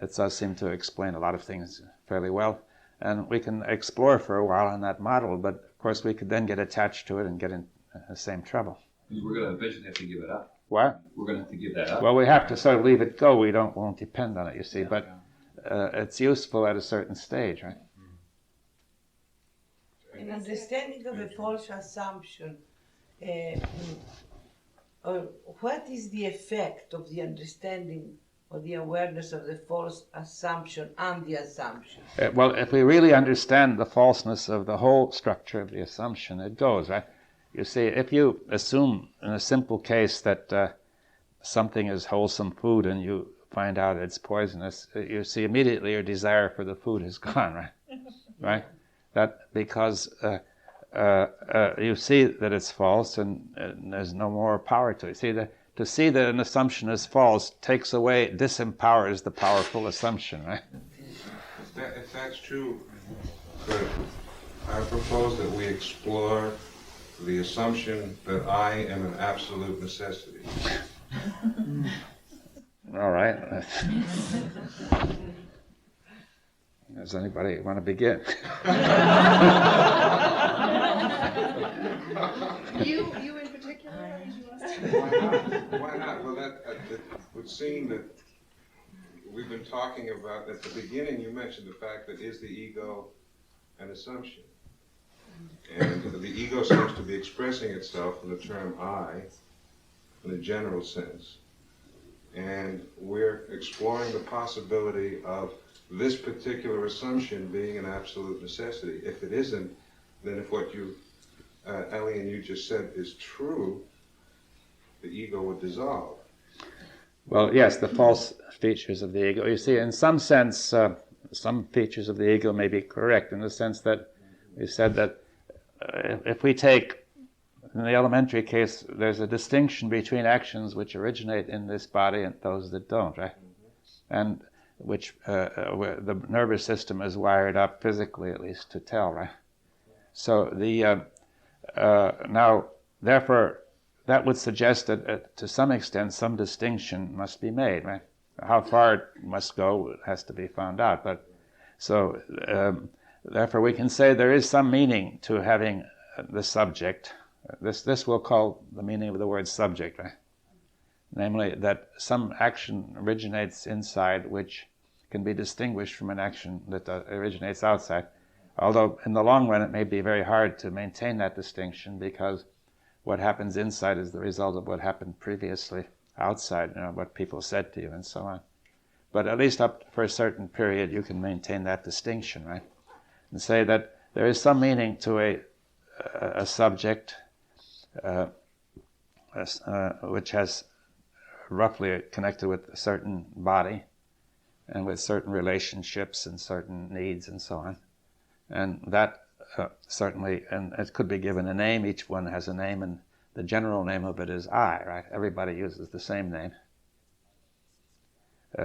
S1: It does seem to explain a lot of things fairly well. And we can explore for a while on that model, but of course we could then get attached to it and get in the same trouble.
S4: We're going to eventually have to give it up.
S1: What?
S4: We're going to have to give that up.
S1: Well, we have to sort of leave it go. We won't depend on it, you see. Yeah, but it's useful at a certain stage, right?
S12: An understanding of a false assumption, what is the effect of the understanding or the awareness of the false assumption and the assumption?
S1: Well, if we really understand the falseness of the whole structure of the assumption, it goes, right? You see, if you assume in a simple case that something is wholesome food and you find out it's poisonous, you see immediately your desire for the food is gone, right? Right? That because you see that it's false and there's no more power to it. See, to see that an assumption is false disempowers the powerful assumption, right?
S5: If that's true, I propose that we explore the assumption that I am an absolute necessity.
S1: All right. Does anybody want to begin?
S13: You in particular?
S5: Why not? Well, it would seem that we've been talking about, at the beginning you mentioned the fact that is the ego an assumption? And the ego seems to be expressing itself in the term I, in a general sense. And we're exploring the possibility of this particular assumption being an absolute necessity. If it isn't, then if what Ellie and you just said is true, the ego would dissolve.
S1: Well, yes, the false features of the ego. You see, in some sense, some features of the ego may be correct in the sense that we said that if we take, in the elementary case, there's a distinction between actions which originate in this body and those that don't, right? And which where the nervous system is wired up physically, at least, to tell, right? So now, therefore, that would suggest that to some extent some distinction must be made, right? How far it must go has to be found out. But so therefore, we can say there is some meaning to having the subject. This we'll call the meaning of the word subject, right? Namely, that some action originates inside which can be distinguished from an action that originates outside. Although in the long run it may be very hard to maintain that distinction because what happens inside is the result of what happened previously outside, what people said to you and so on. But at least up for a certain period you can maintain that distinction, right? And say that there is some meaning to a subject which has roughly connected with a certain body and with certain relationships and certain needs and so on. And that certainly, and it could be given a name, each one has a name, and the general name of it is I, right? Everybody uses the same name,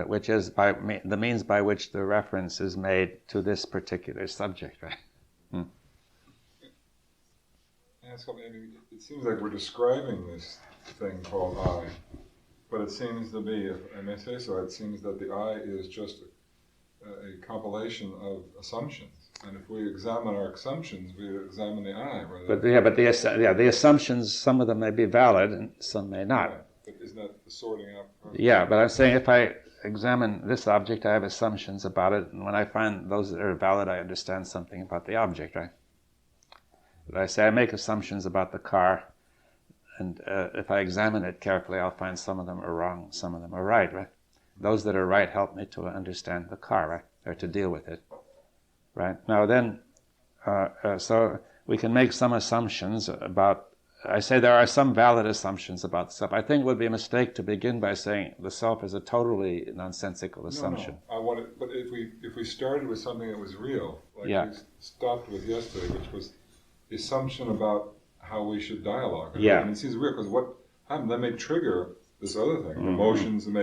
S1: which is the means by which the reference is made to this particular subject, right?
S8: It seems like we're describing this thing called I, but it seems to be, if I may say so, it seems that the I is just a compilation of assumptions. And if we examine our assumptions, we examine the I.
S1: But the assumptions, some of them may be valid and some may not.
S8: Right. But isn't that the sorting out?
S1: Yeah, but I'm saying if I examine this object, I have assumptions about it, and when I find those that are valid, I understand something about the object, right? But I say I make assumptions about the car, and if I examine it carefully, I'll find some of them are wrong, some of them are right, right? Those that are right help me to understand the car, right? Or to deal with it, right? Now then, so we can make some assumptions about, I say there are some valid assumptions about the self. I think it would be a mistake to begin by saying the self is a totally nonsensical assumption.
S8: No. I want it, but if we started with something that was real, like we stopped with yesterday, which was the assumption about how we should dialogue.
S1: Yeah.
S8: And it seems weird because what happened, that may trigger this other thing, emotions, and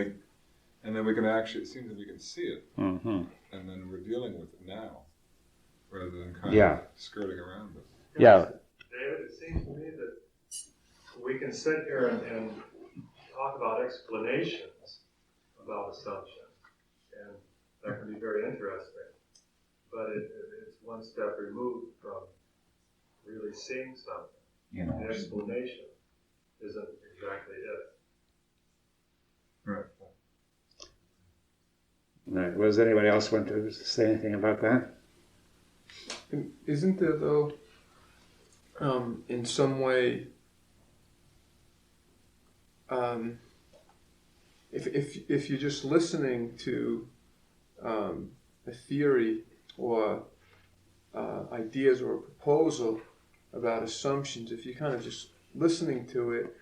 S8: then we can actually, it seems that we can see it, and then we're dealing with it now, rather than kind of skirting around it.
S1: Yeah.
S15: David, it seems to me that we can sit here and talk about explanations about assumptions, and that can be very interesting, but it's one step removed from really seeing something. The explanation isn't exactly it.
S8: Right.
S1: Right. Was anybody else want to say anything about that?
S16: Isn't there, though, in some way, if you're just listening to a theory or ideas or a proposal about assumptions, if you're kind of just listening to it,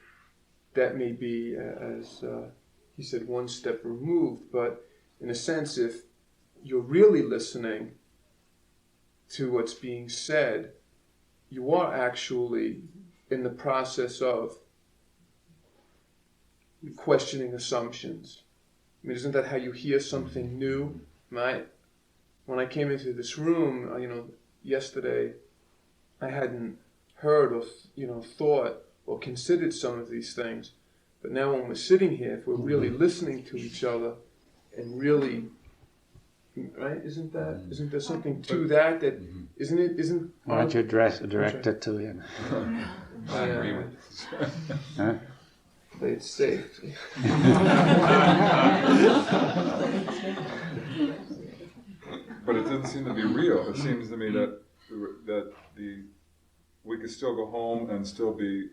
S16: that may be, as he said, one step removed. But in a sense, if you're really listening to what's being said, you are actually in the process of questioning assumptions. I mean, isn't that how you hear something new? When I came into this room, yesterday, I hadn't heard or thought or considered some of these things. But now when we're sitting here, if we're really listening to each other and really, right? Isn't there something to that isn't?
S1: Why don't you direct it to him?
S8: I agree with
S1: Huh?
S16: Play it safe.
S8: But it doesn't seem to be real. It seems to me that we could still go home and still be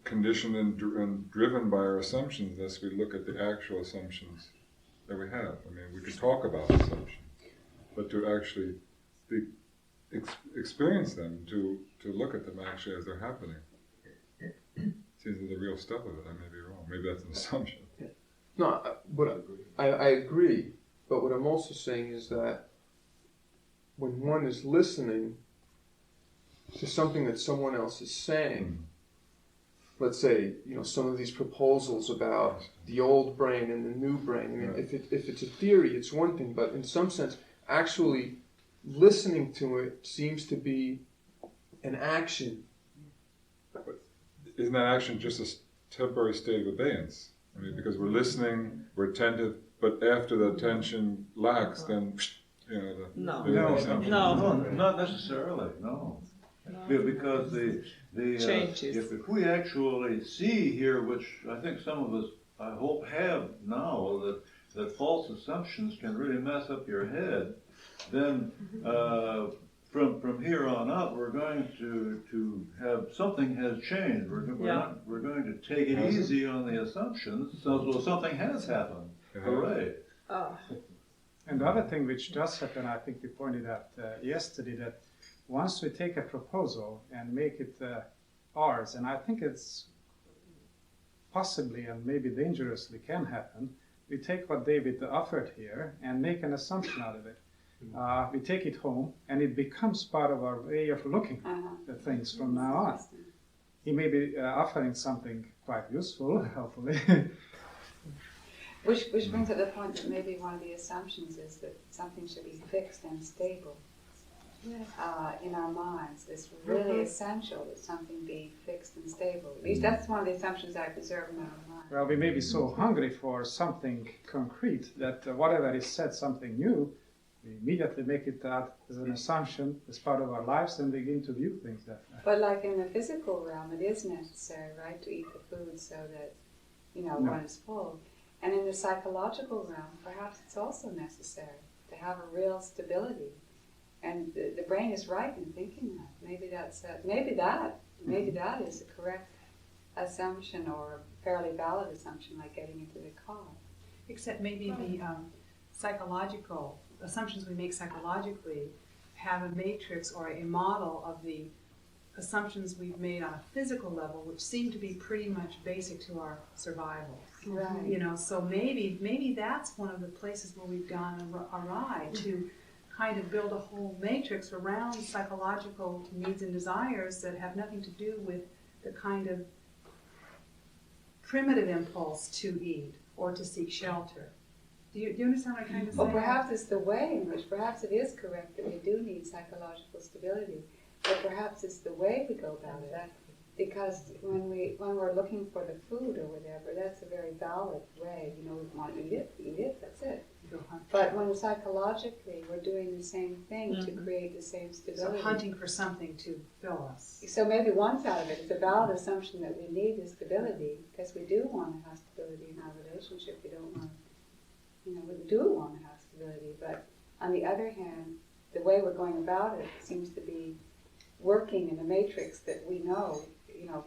S8: conditioned and driven by our assumptions as we look at the actual assumptions that we have. I mean, we could talk about assumptions, but to actually experience them, to look at them actually as they're happening, seems that the real stuff of it. I may be wrong. Maybe that's an assumption.
S16: No, but I agree. But what I'm also saying is that when one is listening to something that someone else is saying, let's say, some of these proposals about the old brain and the new brain. I mean, if it's a theory, it's one thing, but in some sense, actually listening to it seems to be an action.
S8: But isn't that action just a temporary state of abeyance? I mean, because we're listening, we're attentive, but after the attention lacks, then
S6: No, not necessarily. No. Because if we actually see here, which I think some of us, I hope, have now, that false assumptions can really mess up your head, then from here on out, we're going to have something has changed. We're going to take it easy on the assumptions, so something has happened. Hooray!
S10: And the other thing which does happen, I think we pointed out yesterday, that once we take a proposal and make it ours, and I think it's possibly and maybe dangerously can happen, we take what David offered here and make an assumption out of it. We take it home and it becomes part of our way of looking at things from now on. He may be offering something quite useful, hopefully.
S2: Which brings up the point that maybe one of the assumptions is that something should be fixed and stable in our minds. It's really essential that something be fixed and stable. At least that's one of the assumptions I preserve in our mind.
S10: Well, we may be so hungry for something concrete that whatever is said, something new, we immediately make it out as an assumption, as part of our lives, and begin to view things that way.
S2: But like in the physical realm, it is necessary, right, to eat the food so that, one is full. And in the psychological realm, perhaps it's also necessary to have a real stability And the brain is right in thinking that. Maybe that is a correct assumption, or a fairly valid assumption, like getting into the car.
S13: Except maybe the psychological assumptions we make psychologically have a matrix or a model of the assumptions we've made on a physical level, which seem to be pretty much basic to our survival.
S2: Right.
S13: You know, so maybe that's one of the places where we've gone awry, to kind of build a whole matrix around psychological needs and desires that have nothing to do with the kind of primitive impulse to eat or to seek shelter. Do you understand what I'm trying to say?
S2: Well, perhaps it's the way in which, perhaps it is correct that we do need psychological stability, but perhaps it's the way we go about it. Because when we're looking for the food or whatever, that's a very valid way. You know, we want to eat it, that's it. But when psychologically we're doing the same thing to create the same stability.
S13: So hunting for something to fill us.
S2: So maybe one side of it is a valid assumption that we need the stability, because we do want to have stability in our relationship. We don't want, we do want to have stability. But on the other hand, the way we're going about it seems to be working in a matrix that we know,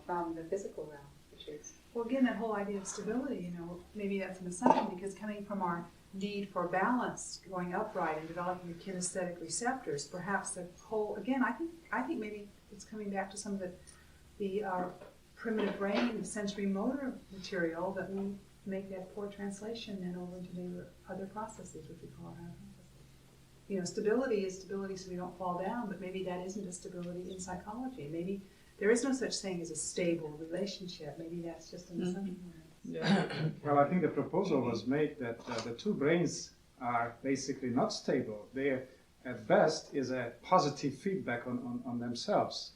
S2: from the physical realm, which is.
S13: Well, again, that whole idea of stability, maybe that's an assumption, because coming from our need for balance, going upright and developing the kinesthetic receptors, perhaps the whole, again, I think maybe it's coming back to some of the primitive brain, the sensory motor material, that we make that poor translation then over into maybe other processes, which we call our processes. Stability is stability so we don't fall down, but maybe that isn't a stability in psychology. Maybe there is no such thing as a stable relationship. Maybe that's just an assumption.
S10: Yeah. Well, I think the proposal was made that the two brains are basically not stable. They, at best, is a positive feedback on themselves,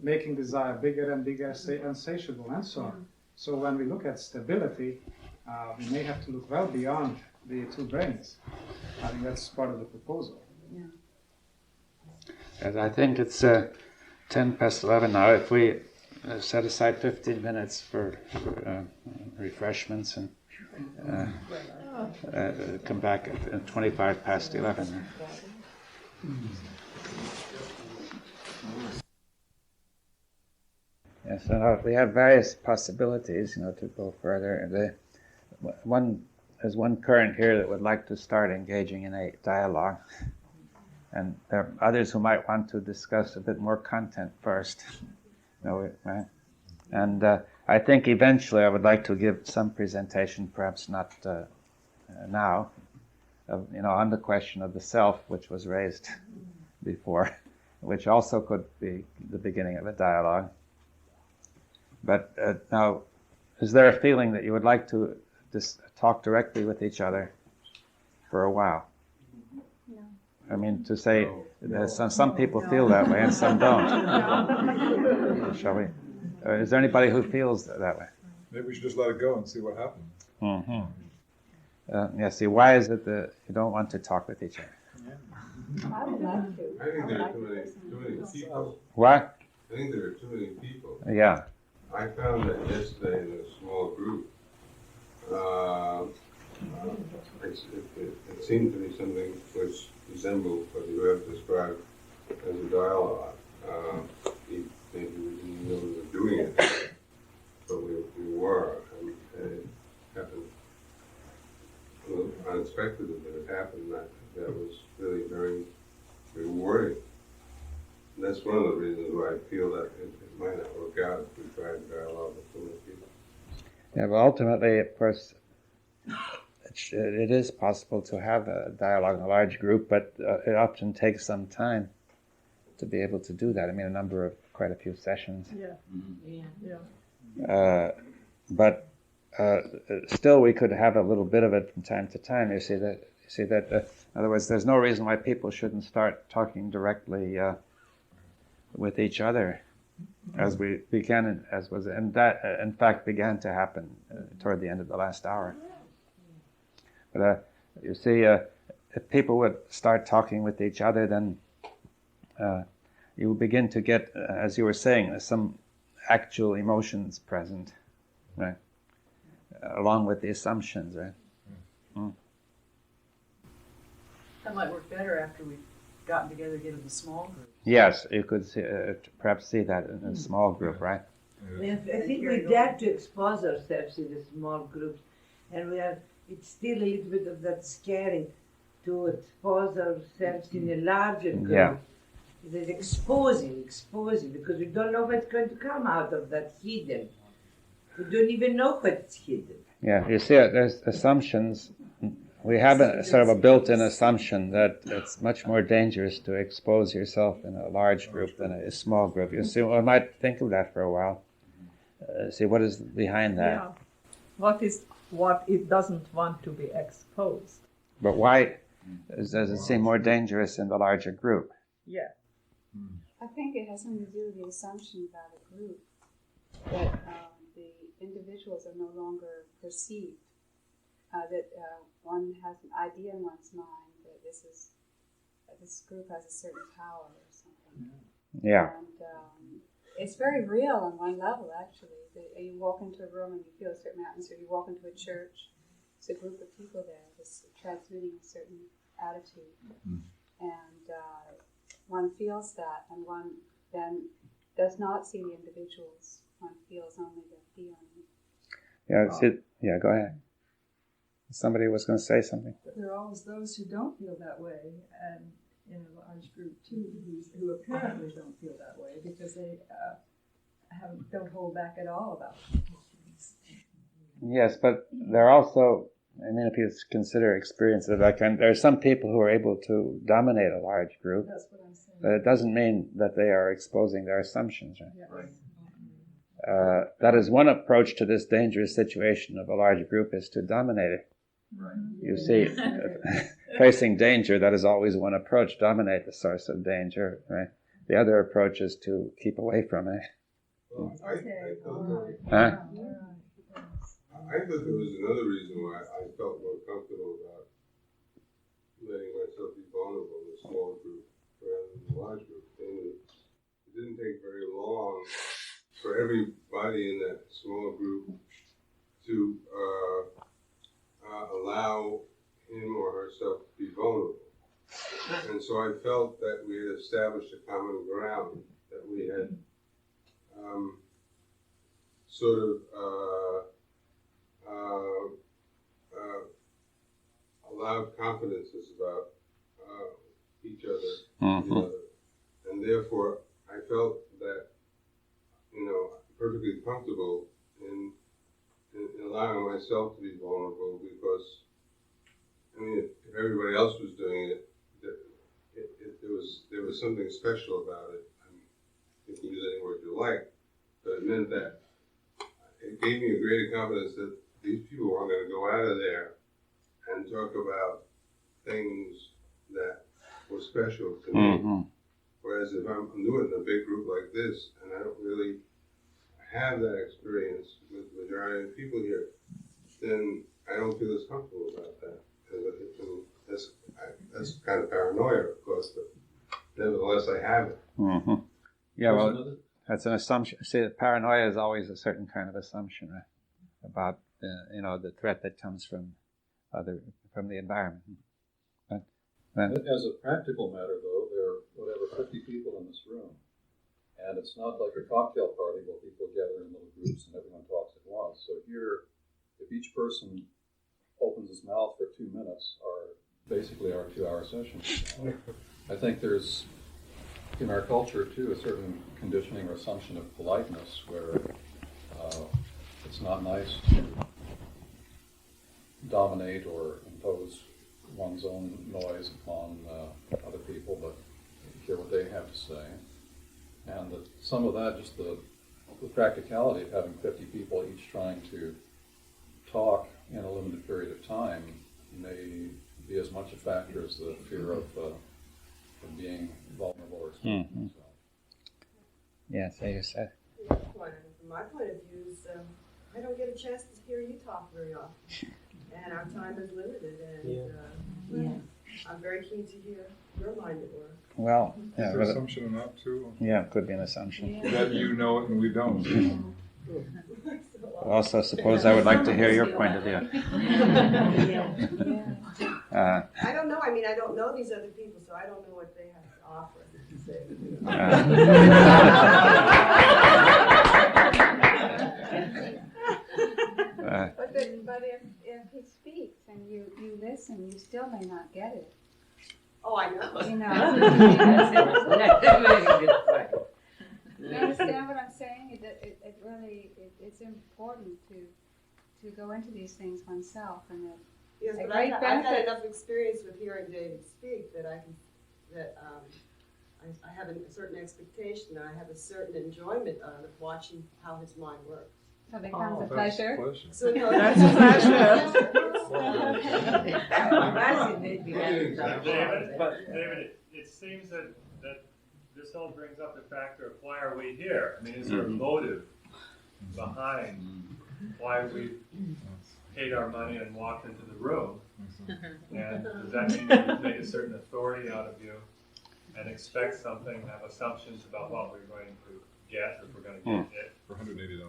S10: making desire bigger and bigger, insatiable, and so on. So when we look at stability, we may have to look well beyond the two brains. I think that's part of the proposal.
S2: Yeah.
S1: And I think it's 11 now. If we set aside 15 minutes for refreshments and come back at 25 past 11. Yes, so we have various possibilities, to go further. There's one current here that would like to start engaging in a dialogue, and there are others who might want to discuss a bit more content first. Right? And I think eventually I would like to give some presentation, perhaps not now, on the question of the self, which was raised before, which also could be the beginning of a dialogue. But now, is there a feeling that you would like to just talk directly with each other for a while?
S2: No.
S1: I mean, to say, some people feel that way and some don't. Shall we? Is there anybody who feels that way?
S8: Maybe we should just let it go and see what happens.
S1: Mm-hmm. See, why is it that you don't want to talk with each other?
S2: I would like to.
S17: I think there are too many people.
S1: What?
S17: I think there are too many people.
S1: Yeah.
S17: I found that yesterday in a small group. It seemed to be something which resembled what you have described as a dialogue. Maybe we didn't know we were doing it, but we were, and it happened a little unexpectedly, but it happened. That was really very rewarding. And that's one of the reasons why I feel that it might not work out if we try to dialogue with so many people.
S1: Yeah, but ultimately, of course, it is possible to have a dialogue in a large group, but it often takes some time to be able to do that. I mean, quite a few sessions.
S12: Yeah.
S1: But still, we could have a little bit of it from time to time. You see that. In other words, there's no reason why people shouldn't start talking directly with each other, as we began, and that in fact began to happen toward the end of the last hour. But you see, if people would start talking with each other, then you begin to get, as you were saying, some actual emotions present, right? Along with the assumptions, right?
S3: That might work better after we
S18: gotten together again in a small group.
S1: Yes, you could perhaps see that in a small group, right?
S12: I think we dare to expose ourselves in the small groups, and it's still a little bit of that scary to expose ourselves in a larger group.
S1: Yeah.
S12: It's exposing, because we don't know what's going to come out of that hidden. We don't even know what's hidden.
S1: Yeah, you see, there's assumptions. We have a sort of a built-in assumption that it's much more dangerous to expose yourself in a large group than a small group. You see, I might think of that for a while. See what is behind that.
S18: Yeah. What it doesn't want to be exposed.
S1: But why does it seem more dangerous in the larger group?
S18: Yeah.
S2: I think it has something to do with the assumption about a group that the individuals are no longer perceived. That one has an idea in one's mind that this group has a certain power or something.
S1: Yeah.
S2: And it's very real on one level, actually. You walk into a room and you feel a certain atmosphere. You walk into a church, it's a group of people there that's transmitting a certain attitude. And one feels that, and one then does not see the individuals. One feels only the feeling.
S1: Yeah, go ahead. Somebody was going to say something.
S18: There are always those who don't feel that way, and in a large group too, who apparently don't feel that way because they don't hold back at all about it.
S1: Yes, but there are also, if you consider experiences of that kind, there are some people who are able to dominate a large group.
S18: That's what I'm saying.
S1: But it doesn't mean that they are exposing their assumptions, right?
S18: Yeah. Right.
S1: That is one approach to this dangerous situation of a large group, is to dominate it.
S18: Right.
S1: You see, facing danger, that is always one approach, dominate the source of danger, right? The other approach is to keep away from it.
S17: Well, I thought there was another reason why I felt more comfortable about letting myself be vulnerable in a small group rather than a large group. And it didn't take very long for everybody in that small group to allow him or herself to be vulnerable. And so I felt that we had established a common ground, that we had sort of allowed confidences about each other and the other. And therefore, I felt that, perfectly comfortable in allowing myself to be vulnerable, because, if everybody else was doing it, there was something special about it. You can use any word you like, but it meant that it gave me a greater confidence that these people weren't going to go out of there and talk about things that were special to me. Whereas if I'm doing it in a big group like this, and I don't really have that experience with the majority of people here, then I don't feel as comfortable about that. That's kind of paranoia, of course, but nevertheless, I have it.
S1: Yeah, well, that's an assumption. See, paranoia is always a certain kind of assumption, right? About the threat that comes from the environment.
S7: As a practical matter, though, there are 50 people in this room, and it's not like a cocktail party where people gather in little groups and everyone talks at once. So here, if each person opens his mouth for 2 minutes, basically our 2-hour session. I think there's, in our culture too, a certain conditioning or assumption of politeness where it's not nice to dominate or impose one's own noise upon other people, but hear what they have to say. And that some of that, just the practicality of having 50 people each trying to talk in a limited period of time may be as much a factor as the fear of being vulnerable or something. So.
S1: Yes, as you said.
S9: From my point of view, I don't get a chance to hear you talk very often, and our time is limited, and I'm very keen to hear your mind at work.
S1: Well,
S8: is there an assumption in that too?
S1: Yeah, it could be an assumption.
S8: That you know it and we don't.
S1: Also, suppose I would like to hear your point of view.
S9: I don't know. I mean, I don't know these other people, so I don't know what they have to offer.
S2: But if he speaks and you listen, you still may not get it.
S9: Oh, I know.
S2: You know. You understand what I'm saying? It really it's important to go into these things oneself, and
S9: yes, but I've had enough experience with hearing David speak that I have a certain expectation, and I have a certain enjoyment out of watching how his mind works.
S2: So it becomes a pleasure.
S9: So no,
S12: that's a
S15: David, it seems that this all brings up the factor of why are we here? I mean, is there a motive behind why we paid our money and walked into the room? And does that mean that we've made a certain authority out of you and expect something, have assumptions about what we're going to get, if we're going to get it?
S8: For $180.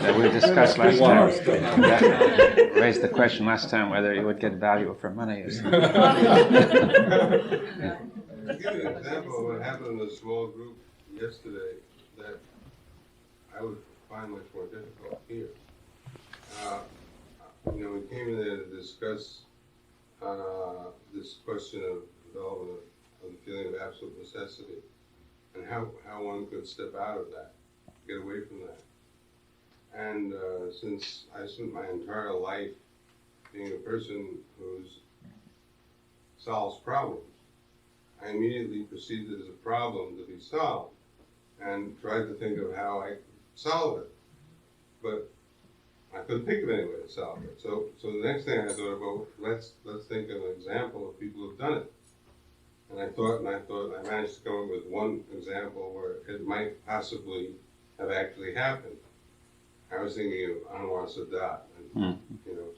S1: That we discussed last time. Raised the question last time whether you would get value for money or something.
S17: I'll give you an example of what happened in a small group yesterday that I would find much more difficult here. We came in there to discuss this question of development of the feeling of absolute necessity and how one could step out of that, get away from that. And since I spent my entire life being a person who solves problems, I immediately perceived it as a problem to be solved and tried to think of how I could solve it. But I couldn't think of any way to solve it. So the next thing I thought about, let's think of an example of people who've done it. And I managed to come up with one example where it might possibly have actually happened. I was thinking of Anwar Sadat, and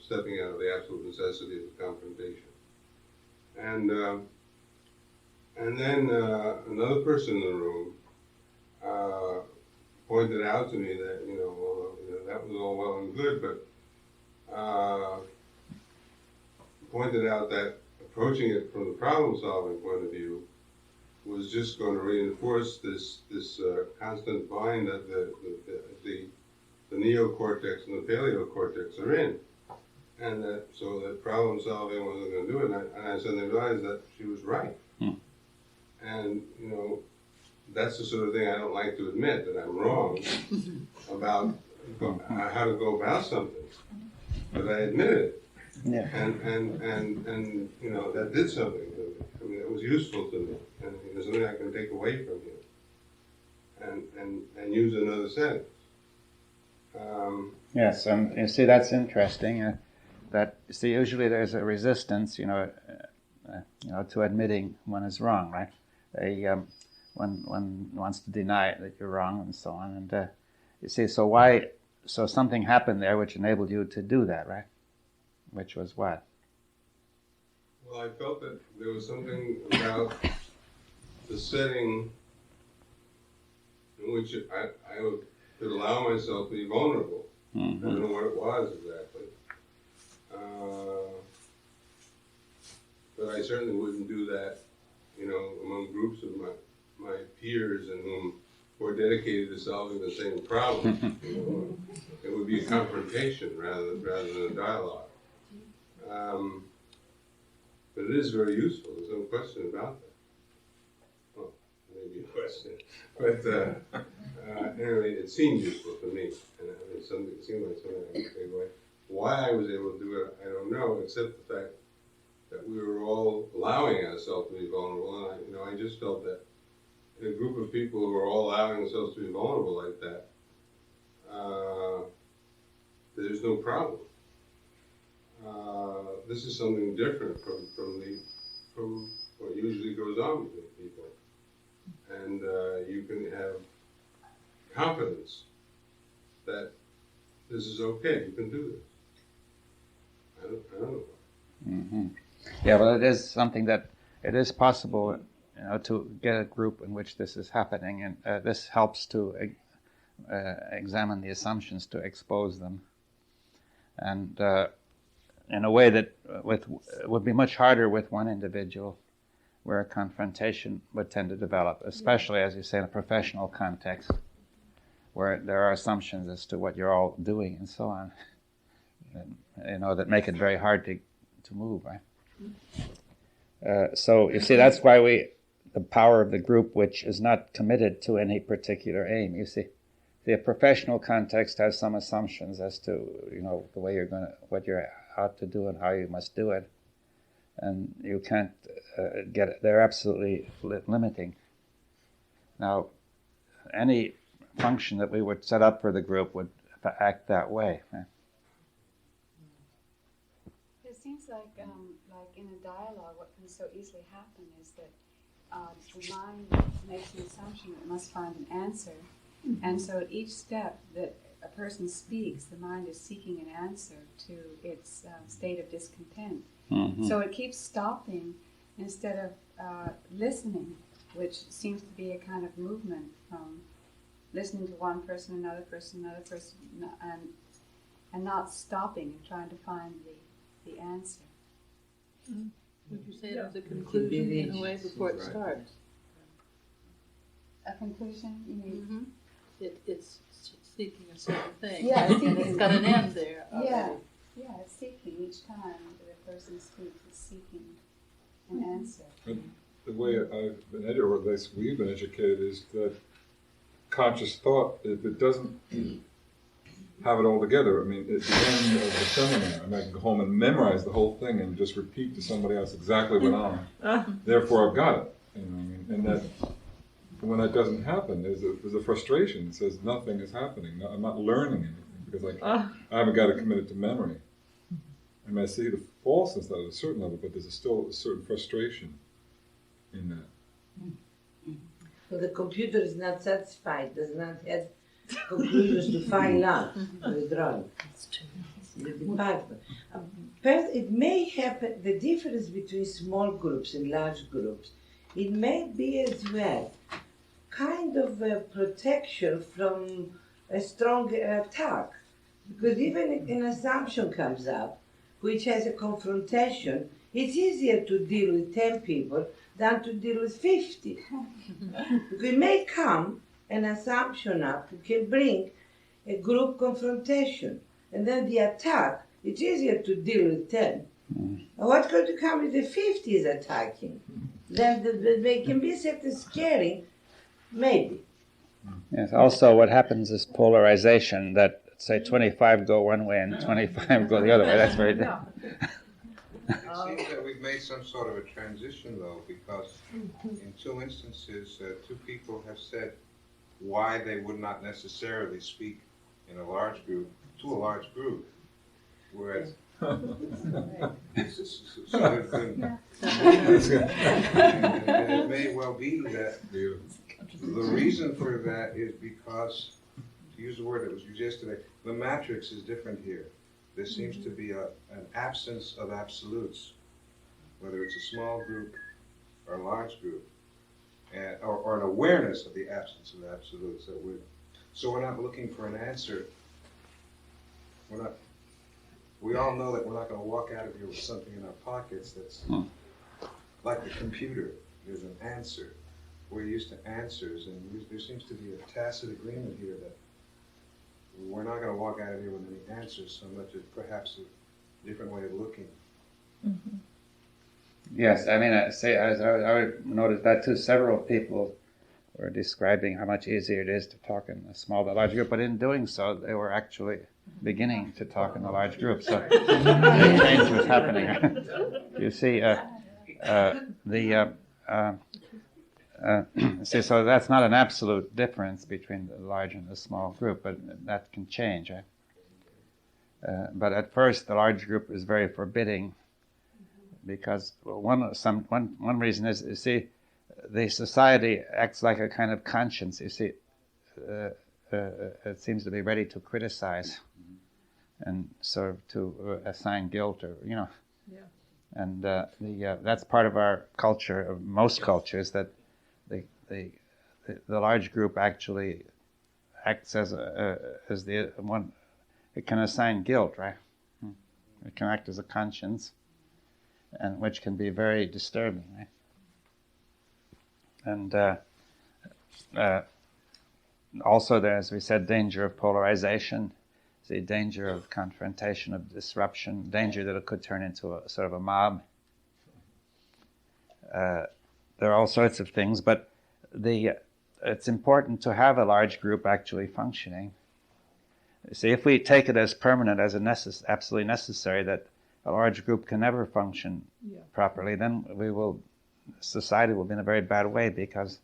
S17: stepping out of the absolute necessity of the confrontation. And then another person in the room pointed out to me that that was all well and good, but pointed out that approaching it from the problem-solving point of view was just going to reinforce this constant bind that the neocortex and the paleocortex are in, and so that problem-solving wasn't going to do it. And I suddenly realized that she was right. And that's the sort of thing I don't like to admit, that I'm wrong about how to go about something, but I admitted it.
S1: Yeah.
S17: And that did something to me. I mean, it was useful to me, and it's something I can take away from you and use in another sense.
S1: Yes, and you see, that's interesting. Usually there's a resistance, to admitting one is wrong, right? One wants to deny that you're wrong and so on. And you see, so something happened there which enabled you to do that, right? Which was what?
S17: Well, I felt that there was something about the setting in which I could allow myself to be vulnerable.
S1: Mm-hmm.
S17: I don't know what it was exactly. But I certainly wouldn't do that, among groups of my peers and who were dedicated to solving the same problem. It would be a confrontation rather than a dialogue. But it is very useful. There's no question about that. Well, maybe a question, but anyway, it seemed useful to me, and it seemed like something I could take away. Why I was able to do it, I don't know, except the fact that we were all allowing ourselves to be vulnerable, and I just felt that in a group of people who are all allowing themselves to be vulnerable like that, there's no problem. This is something different from what usually goes on between people, and you can have confidence that this is okay. You can do this. I don't know.
S1: Mm-hmm. Yeah, well, it is something that it is possible, to get a group in which this is happening, and this helps to examine the assumptions, to expose them, and in a way that would be much harder with one individual, where a confrontation would tend to develop, especially, as you say, in a professional context, where there are assumptions as to what you're all doing and so on, that make it very hard to move, right? So you see, that's why the power of the group which is not committed to any particular aim. You see, the professional context has some assumptions as to, the way what you're out to do and how you must do it. And you can't get it. They're absolutely limiting. Now, any function that we would set up for the group would act that way. Right?
S2: It seems like in a dialogue, what can so easily happen is that the mind makes an assumption that it must find an answer, and so at each step that a person speaks, the mind is seeking an answer to its state of discontent. Mm-hmm. So it keeps stopping instead of listening, which seems to be a kind of movement from listening to one person, another person, and not stopping and trying to find the answer.
S3: Mm-hmm. Would you say it as a conclusion in a way before it starts?
S2: A conclusion? You mean?
S3: Mm-hmm. It's seeking a certain thing.
S2: Yeah,
S3: right? And it's got an end there already.
S2: Yeah, it's seeking. Each time the person speaks, is seeking an answer.
S8: And the way I've been educated, or at least we've been educated, is that conscious thought, if it doesn't have it all together, I mean, at the end of the seminar, I might go home and memorize the whole thing and just repeat to somebody else exactly what on. Therefore, I've got it. And that when that doesn't happen, there's a frustration. It says nothing is happening. I'm not learning anything because I haven't got it committed to memory. I mean, I see the falseness of that at a certain level, but there's still a certain frustration in that.
S12: So the computer is not satisfied, does not have conclusions to file out the drawing. That's true. The department. It may happen, the difference between small groups and large groups, it may be as well kind of a protection from a strong attack. Because even if an assumption comes up, which has a confrontation, it's easier to deal with 10 people than to deal with 50. Because it may come an assumption up that can bring a group confrontation. And then the attack, it's easier to deal with 10. And what's going to come if the 50 is attacking? Then there can be certain scaring, maybe.
S1: Yes, also what happens is polarization, that say 25 go one way and 25 go the other way. That's very different.
S5: It seems that we've made some sort of a transition, though, because in two instances, two people have said why they would not necessarily speak in a large group to a large group, whereas so there's been, and it may well be that the reason for that is because, to use the word that was used yesterday, the matrix is different here. There seems to be an absence of absolutes, whether it's a small group or a large group, or an awareness of the absence of absolutes. So we're not looking for an answer. We all know that we're not going to walk out of here with something in our pockets that's like the computer. There's an answer. We're used to answers, and there seems to be a tacit agreement here that we're not going to walk out of here with any answers so much as perhaps a different way of looking.
S1: Mm-hmm. Yes, I mean, I would notice that too. Several people were describing how much easier it is to talk in a small but large group, but in doing so, they were actually beginning to talk in a large group. So the change was happening. You see, see, so that's not an absolute difference between the large and the small group, but that can change. Right? But at first, the large group is very forbidding because one reason is, you see, the society acts like a kind of conscience. You see, it seems to be ready to criticize and sort of to assign guilt, or Yeah. And that's part of our culture, of most cultures, that the large group actually acts as the one. It can assign guilt, right? It can act as a conscience, and which can be very disturbing. Right? And also there, as we said, danger of polarization, the danger of confrontation, of disruption, danger that it could turn into a sort of a mob. There are all sorts of things, but it's important to have a large group actually functioning. See, if we take it as permanent, as absolutely necessary, that a large group can never function properly, then society will be in a very bad way, because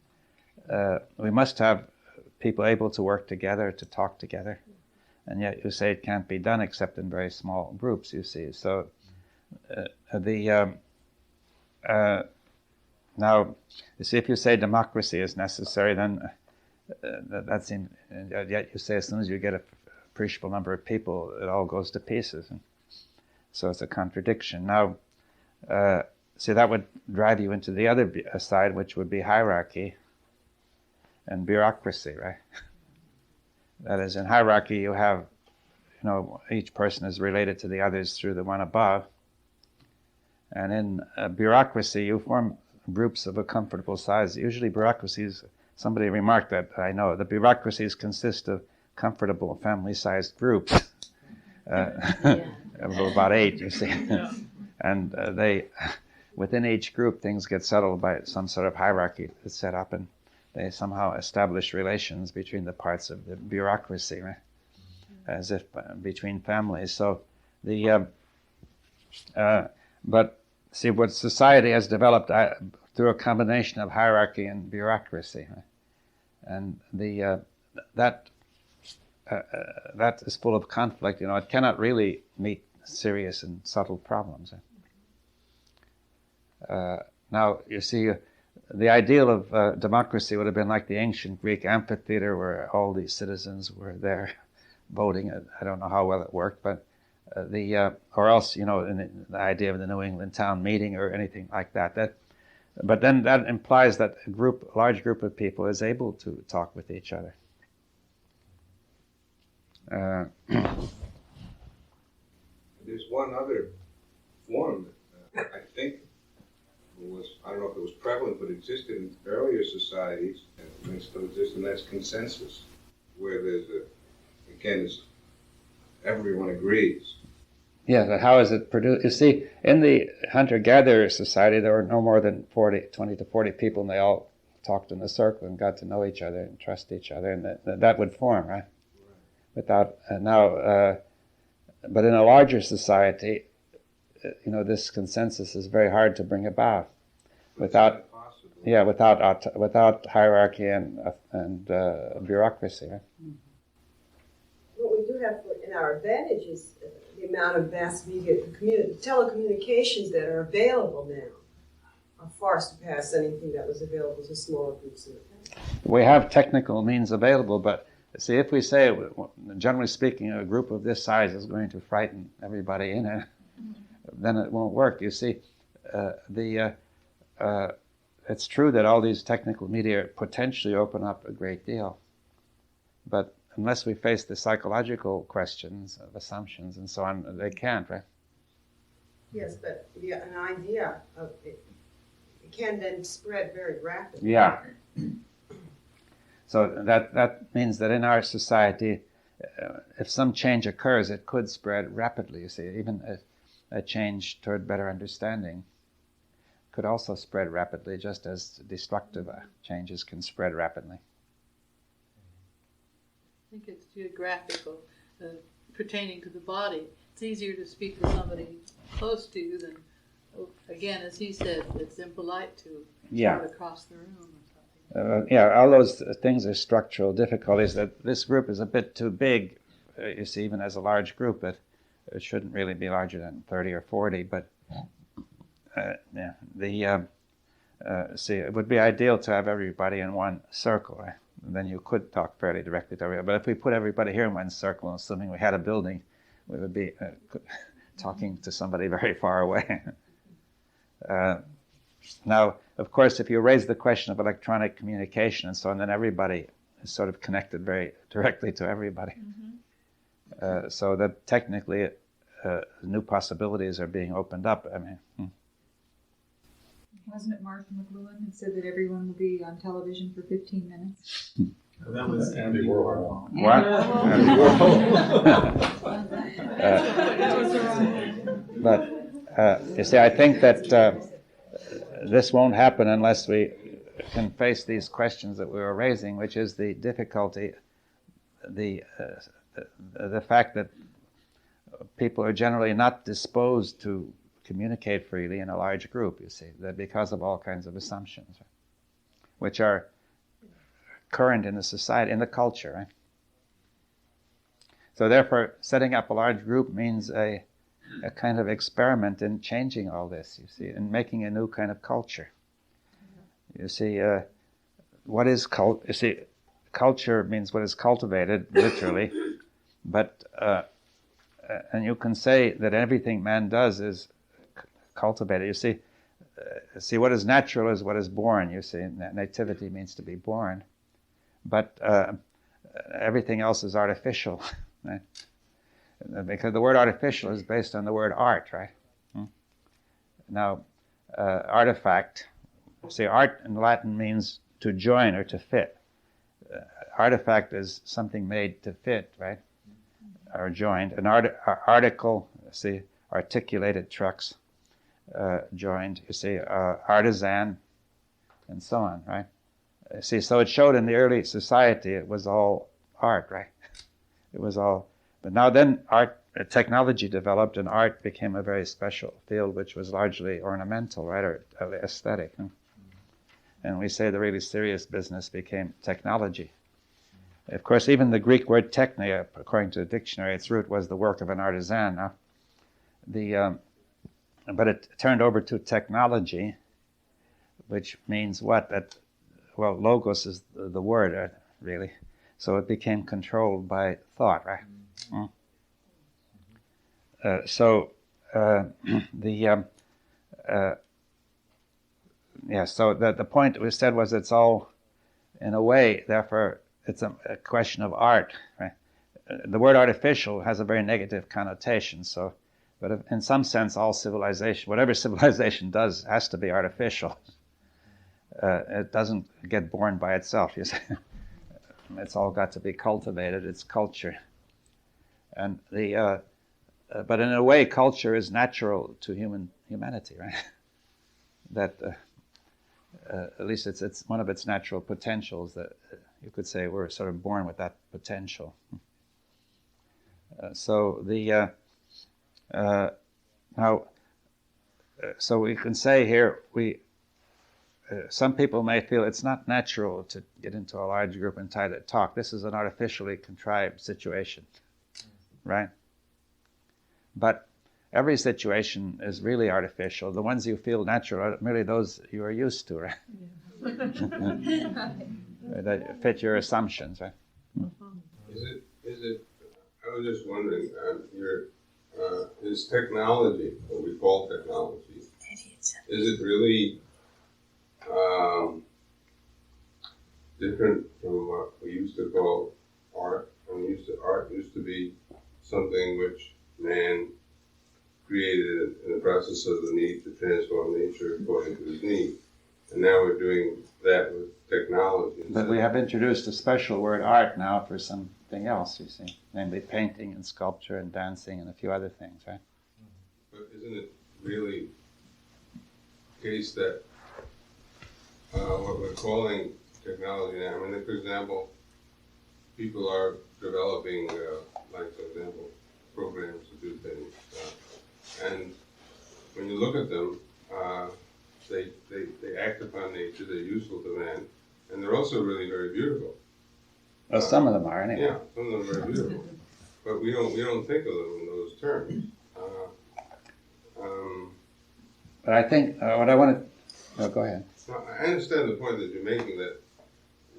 S1: we must have people able to work together, to talk together. And yet you say it can't be done except in very small groups, you see. So now, you see, if you say democracy is necessary, then yet you say as soon as you get a appreciable number of people, it all goes to pieces. And so it's a contradiction. Now, see, that would drive you into the other side, which would be hierarchy and bureaucracy, right? That is, in hierarchy, you have, each person is related to the others through the one above. And in bureaucracy, you form groups of a comfortable size. Usually bureaucracies, somebody remarked that, I know, the bureaucracies consist of comfortable family-sized groups of about 8, you see. And within each group, things get settled by some sort of hierarchy that's set up, and they somehow establish relations between the parts of the bureaucracy, right? As if between families. So but see, what society has developed through a combination of hierarchy and bureaucracy, right? And that is full of conflict. It cannot really meet serious and subtle problems. Now, you see, the ideal of democracy would have been like the ancient Greek amphitheater, where all the citizens were there voting. I don't know how well it worked, but or else, in the idea of the New England town meeting or anything like that. But then that implies that a large group of people is able to talk with each other.
S5: There's one other form that I think I don't know if it was prevalent, but existed in earlier societies, and it may still exist, and that's consensus, where there's everyone agrees.
S1: Yeah, but how is it produced? You see, in the hunter-gatherer society, there were no more than 20 to 40 people, and they all talked in a circle and got to know each other and trust each other, and that would form, right? Without but in a larger society, this consensus is very hard to bring about without hierarchy and bureaucracy. Right?
S9: What we do have in our advantage is the amount of vast media, telecommunications that are available now are far surpass anything that was available to smaller groups in the past.
S1: We have technical means available, but see, if we say, generally speaking, a group of this size is going to frighten everybody in it, then it won't work. You see, it's true that all these technical media potentially open up a great deal, but unless we face the psychological questions of assumptions and so on, they can't, right?
S9: Yes, but an idea of it can then spread very rapidly.
S1: Yeah. So that means that in our society, if some change occurs, it could spread rapidly, you see. Even a change toward better understanding could also spread rapidly, just as destructive changes can spread rapidly.
S3: I think it's geographical, pertaining to the body. It's easier to speak to somebody close to you than, again, as he said, it's impolite to shout across the room.
S1: All those things are structural difficulties. That this group is a bit too big, you see, even as a large group. It shouldn't really be larger than 30 or 40. But see, it would be ideal to have everybody in one circle. Right? And then you could talk fairly directly to everybody. But if we put everybody here in one circle, assuming we had a building, we would be talking to somebody very far away. Now, of course, if you raise the question of electronic communication and so on, then everybody is sort of connected very directly to everybody. So that technically new possibilities are being opened up. I mean,
S19: Wasn't it Mark McLuhan who said that everyone will be on television for 15 minutes?
S14: That was Andy Warhol.
S1: What? But you see, I think that this won't happen unless we can face these questions that we were raising, which is the difficulty, the fact that people are generally not disposed to communicate freely in a large group, you see, that because of all kinds of assumptions, right, which are current in the society, in the culture, right? So therefore, setting up a large group means a kind of experiment in changing all this, you see, and making a new kind of culture. You see, what is you see, culture means what is cultivated, literally, but and you can say that everything man does is cultivated. You see, what is natural is what is born. You see, nativity means to be born, but everything else is artificial, right? Because the word artificial is based on the word art, right? Now, artifact. See, art in Latin means to join or to fit. Artifact is something made to fit, right? Or joined. An article, see, articulated trucks, joined. You see, artisan, and so on, right? See, so it showed in the early society it was all art, right? It was all. But now then, technology developed, and art became a very special field, which was largely ornamental, right, or aesthetic. And we say the really serious business became technology. Of course, even the Greek word techne, according to the dictionary, its root was the work of an artisan. But it turned over to technology, which means what? That, well, logos is the word, really. So it became controlled by thought, right? So the point we said was it's all, in a way, therefore, it's a question of art, right? The word artificial has a very negative connotation, so, but in some sense, all civilization, whatever civilization does, has to be artificial. It doesn't get born by itself, you see. It's all got to be cultivated, it's culture. And but in a way, culture is natural to humanity, right? That at least it's one of its natural potentials that you could say we're sort of born with that potential. So we can say here some people may feel it's not natural to get into a large group and try to talk. This is an artificially contrived situation, right? But every situation is really artificial. The ones you feel natural are merely those you are used to, right? That fit your assumptions, right?
S17: Is it? I was just wondering. Is technology, what we call technology, is it really different from what we used to call art? Art used to be something which man created in the process of the need to transform nature according to his need. And now we're doing that with technology.
S1: But we have introduced a special word, art, now for something else, you see, namely painting and sculpture and dancing and a few other things, right?
S17: But isn't it really the case that what we're calling technology now, I mean, for example, people are developing, like, for example, programs to do things. And when you look at them, they act upon nature, they're useful to man, and they're also really very beautiful.
S1: Well, some of them are, anyway.
S17: Yeah, some of them are very beautiful. But we don't think of them in those terms.
S1: But I think what I want to... Oh, go ahead.
S17: I understand the point that you're making, that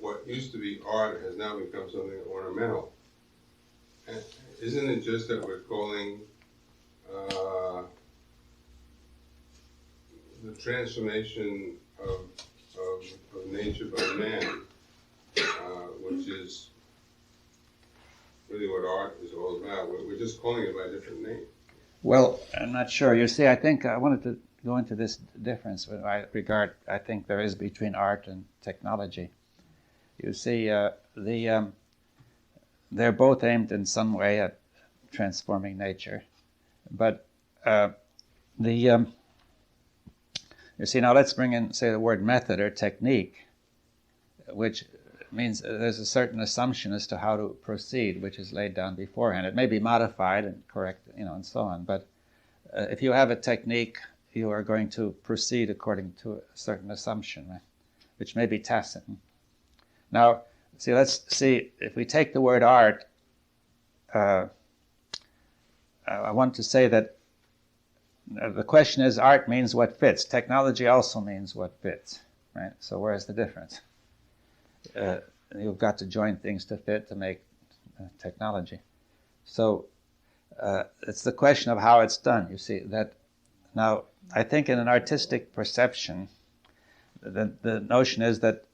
S17: what used to be art has now become something ornamental. And isn't it just that we're calling the transformation of nature by man, which is really what art is all about? We're just calling it by a different name.
S1: Well, I'm not sure. You see, I think I wanted to go into this difference I think there is between art and technology. You see, they're both aimed in some way at transforming nature, but you see, now let's bring in, say, the word method or technique, which means there's a certain assumption as to how to proceed, which is laid down beforehand. It may be modified and correct, and so on, but if you have a technique, you are going to proceed according to a certain assumption, right? Which may be tacit. Now, see, let's see, if we take the word art, I want to say that the question is, art means what fits. Technology also means what fits, right? So where's the difference? You've got to join things to fit to make technology. So it's the question of how it's done, you see. That now, I think in an artistic perception, the notion is that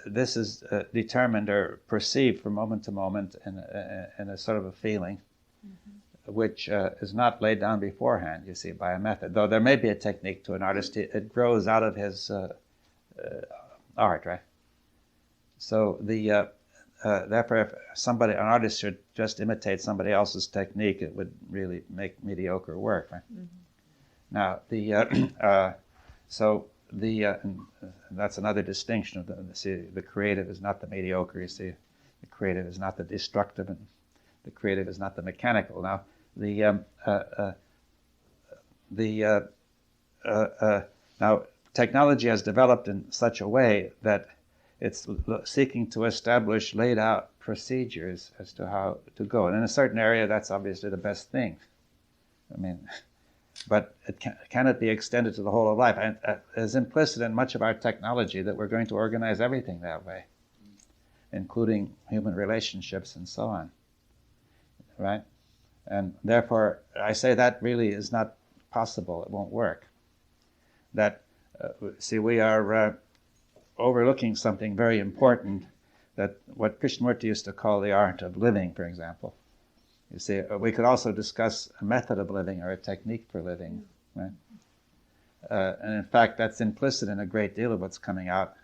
S1: this is determined or perceived from moment to moment in a sort of a feeling, which is not laid down beforehand, you see, by a method. Though there may be a technique to an artist, it grows out of his art, right? So therefore, if an artist should just imitate somebody else's technique, it would really make mediocre work, right? Now, that's another distinction. The creative is not the mediocre, you see. The creative is not the destructive, and the creative is not the mechanical. Now, now technology has developed in such a way that it's seeking to establish laid out procedures as to how to go. And in a certain area, that's obviously the best thing. But it cannot be extended to the whole of life. And it's implicit in much of our technology that we're going to organize everything that way, including human relationships and so on, right? And therefore, I say that really is not possible. It won't work. We are overlooking something very important, that what Krishnamurti used to call the art of living, for example. You see, we could also discuss a method of living or a technique for living, right? And in fact, that's implicit in a great deal of what's coming out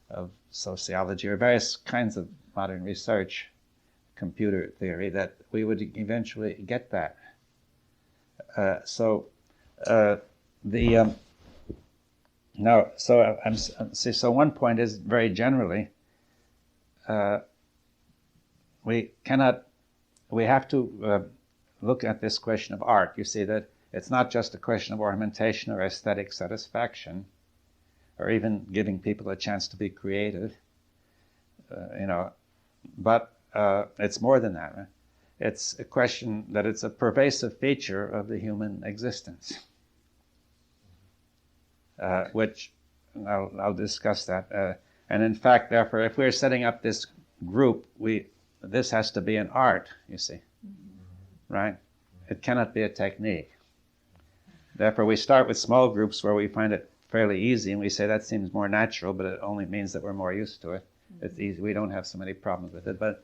S1: of sociology or various kinds of modern research, computer theory, that we would eventually get that. So one point is, very generally, we have to look at this question of art. You see that it's not just a question of ornamentation or aesthetic satisfaction, or even giving people a chance to be creative, but it's more than that, right? It's a question that it's a pervasive feature of the human existence, which I'll discuss that. And in fact, therefore, if we're setting up this group, this has to be an art, you see, right? It cannot be a technique. Therefore, we start with small groups where we find it fairly easy, and we say that seems more natural, but it only means that we're more used to it. It's easy. We don't have so many problems with it. But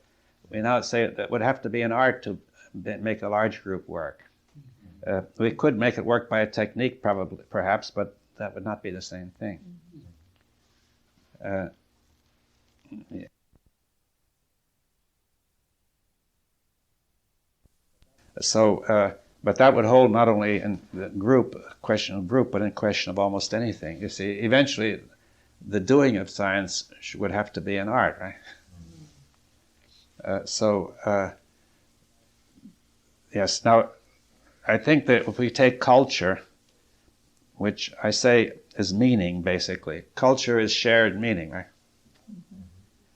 S1: we now say that it would have to be an art to make a large group work. We could make it work by a technique, perhaps, but that would not be the same thing. Yeah. But that would hold not only in the question of group, but in question of almost anything. You see, eventually, the doing of science would have to be an art, right? Yes. Now, I think that if we take culture, which I say is meaning, basically, culture is shared meaning, right?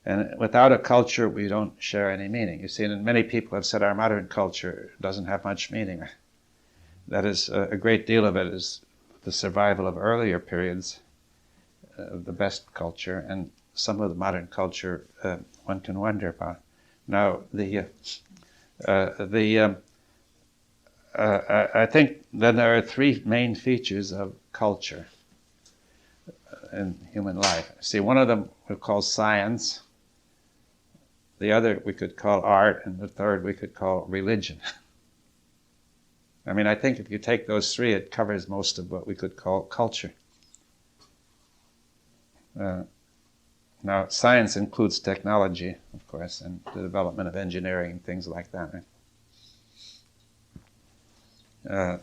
S1: And without a culture, we don't share any meaning. You see, and many people have said our modern culture doesn't have much meaning. That is, a great deal of it is the survival of earlier periods of the best culture, and some of the modern culture one can wonder about. Now, I think that there are three main features of culture in human life. See, one of them we call science. The other we could call art, and the third we could call religion. I mean, I think if you take those three, it covers most of what we could call culture. Now, science includes technology, of course, and the development of engineering and things like that. Right?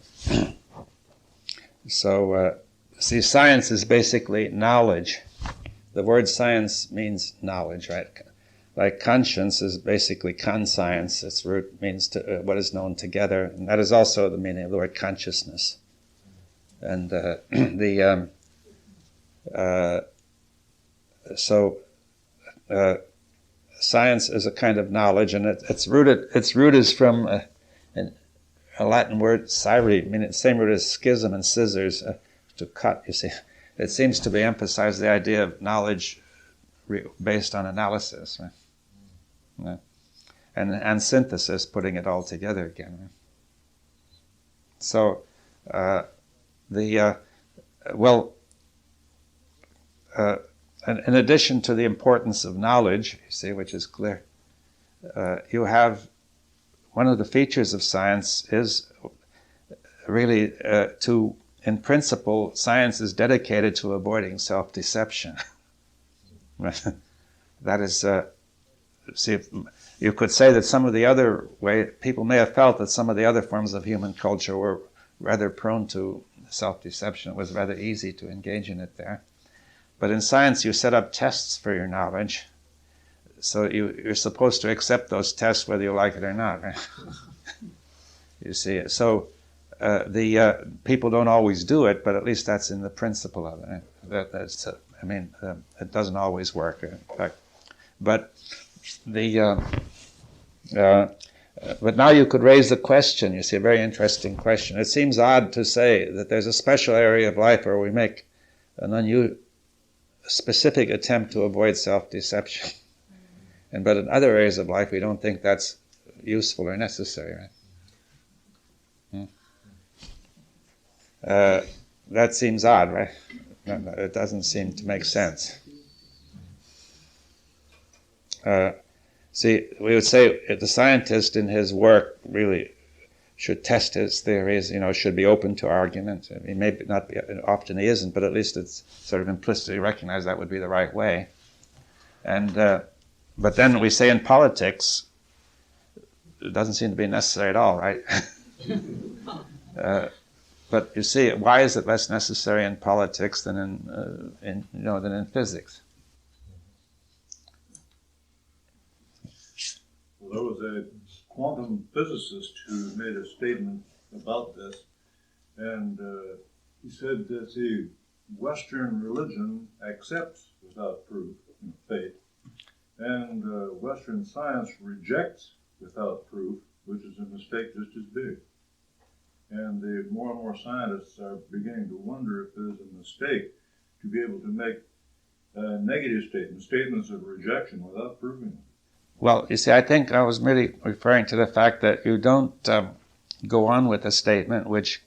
S1: See, science is basically knowledge. The word science means knowledge, right? Like conscience is basically conscience. Its root means what is known together, and that is also the meaning of the word consciousness. And science is a kind of knowledge, and its root is from a Latin word "scire," meaning the same root as schism and scissors, to cut. You see, it seems to be emphasized the idea of knowledge based on analysis, right? Yeah. And synthesis, putting it all together again. Right? So, in addition to the importance of knowledge, you see, which is clear, you have one of the features of science is really in principle, science is dedicated to avoiding self-deception. That is, see, you could say that some of the other people may have felt that some of the other forms of human culture were rather prone to self-deception. It was rather easy to engage in it there. But in science, you set up tests for your knowledge. So you're supposed to accept those tests whether you like it or not, right? You see, so the people don't always do it, but at least that's in the principle of it. It doesn't always work, in fact. But but now you could raise the question. You see, a very interesting question. It seems odd to say that there's a special area of life where we make a specific attempt to avoid self-deception. But in other areas of life, we don't think that's useful or necessary, right? That seems odd, right? No, it doesn't seem to make sense. See, we would say the scientist in his work really should test his theories, should be open to argument. He may not be, often he isn't, but at least it's sort of implicitly recognized that would be the right way. But then we say in politics, it doesn't seem to be necessary at all, right? But you see, why is it less necessary in politics than in physics?
S6: Well, there was a quantum physicist who made a statement about this, and he said that the Western religion accepts without proof, faith, and Western science rejects without proof, which is a mistake just as big. And more and more scientists are beginning to wonder if there's a mistake to be able to make negative statements of rejection without proving it.
S1: Well, you see, I think I was really referring to the fact that you don't go on with a statement which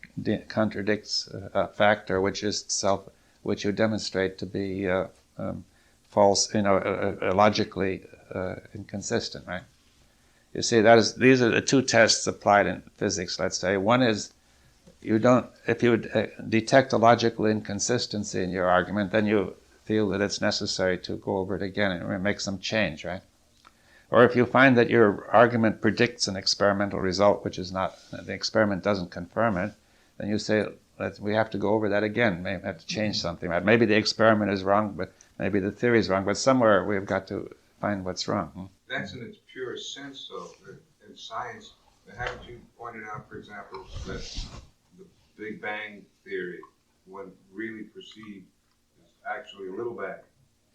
S1: contradicts a fact or which you demonstrate to be false, logically inconsistent, right? You see, these are the two tests applied in physics, let's say. One is, if you detect a logical inconsistency in your argument, then you feel that it's necessary to go over it again and make some change, right? Or if you find that your argument predicts an experimental result, which is not, the experiment doesn't confirm it, then you say, we have to go over that again. Maybe we have to change something, right? Maybe the experiment is wrong, but maybe the theory is wrong, but somewhere we've got to find what's wrong.
S5: That's in its purest sense, though. In science, haven't you pointed out, for example, that the Big Bang theory, when really perceived, is actually a little bang?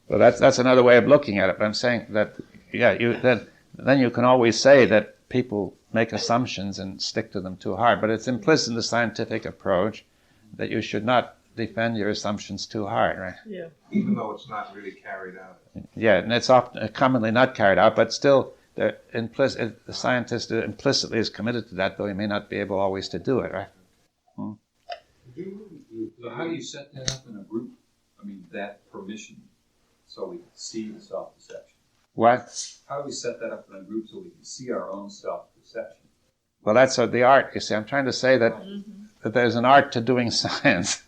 S1: Well, that's another way of looking at it. But I'm saying that, then you can always say that people make assumptions and stick to them too hard. But it's implicit in the scientific approach that you should not defend your assumptions too hard, right?
S5: Yeah. Even though it's not really carried out.
S1: Yeah, and it's often commonly not carried out, but still, the scientist implicitly is committed to that, though he may not be able always to do it, right?
S4: So how do you set that up in a group? I mean, that permission, so we can see the self-deception.
S1: What?
S4: How do we set that up in a group so we can see our own self-deception?
S1: Well, that's the art, you see. I'm trying to say that there's an art to doing science.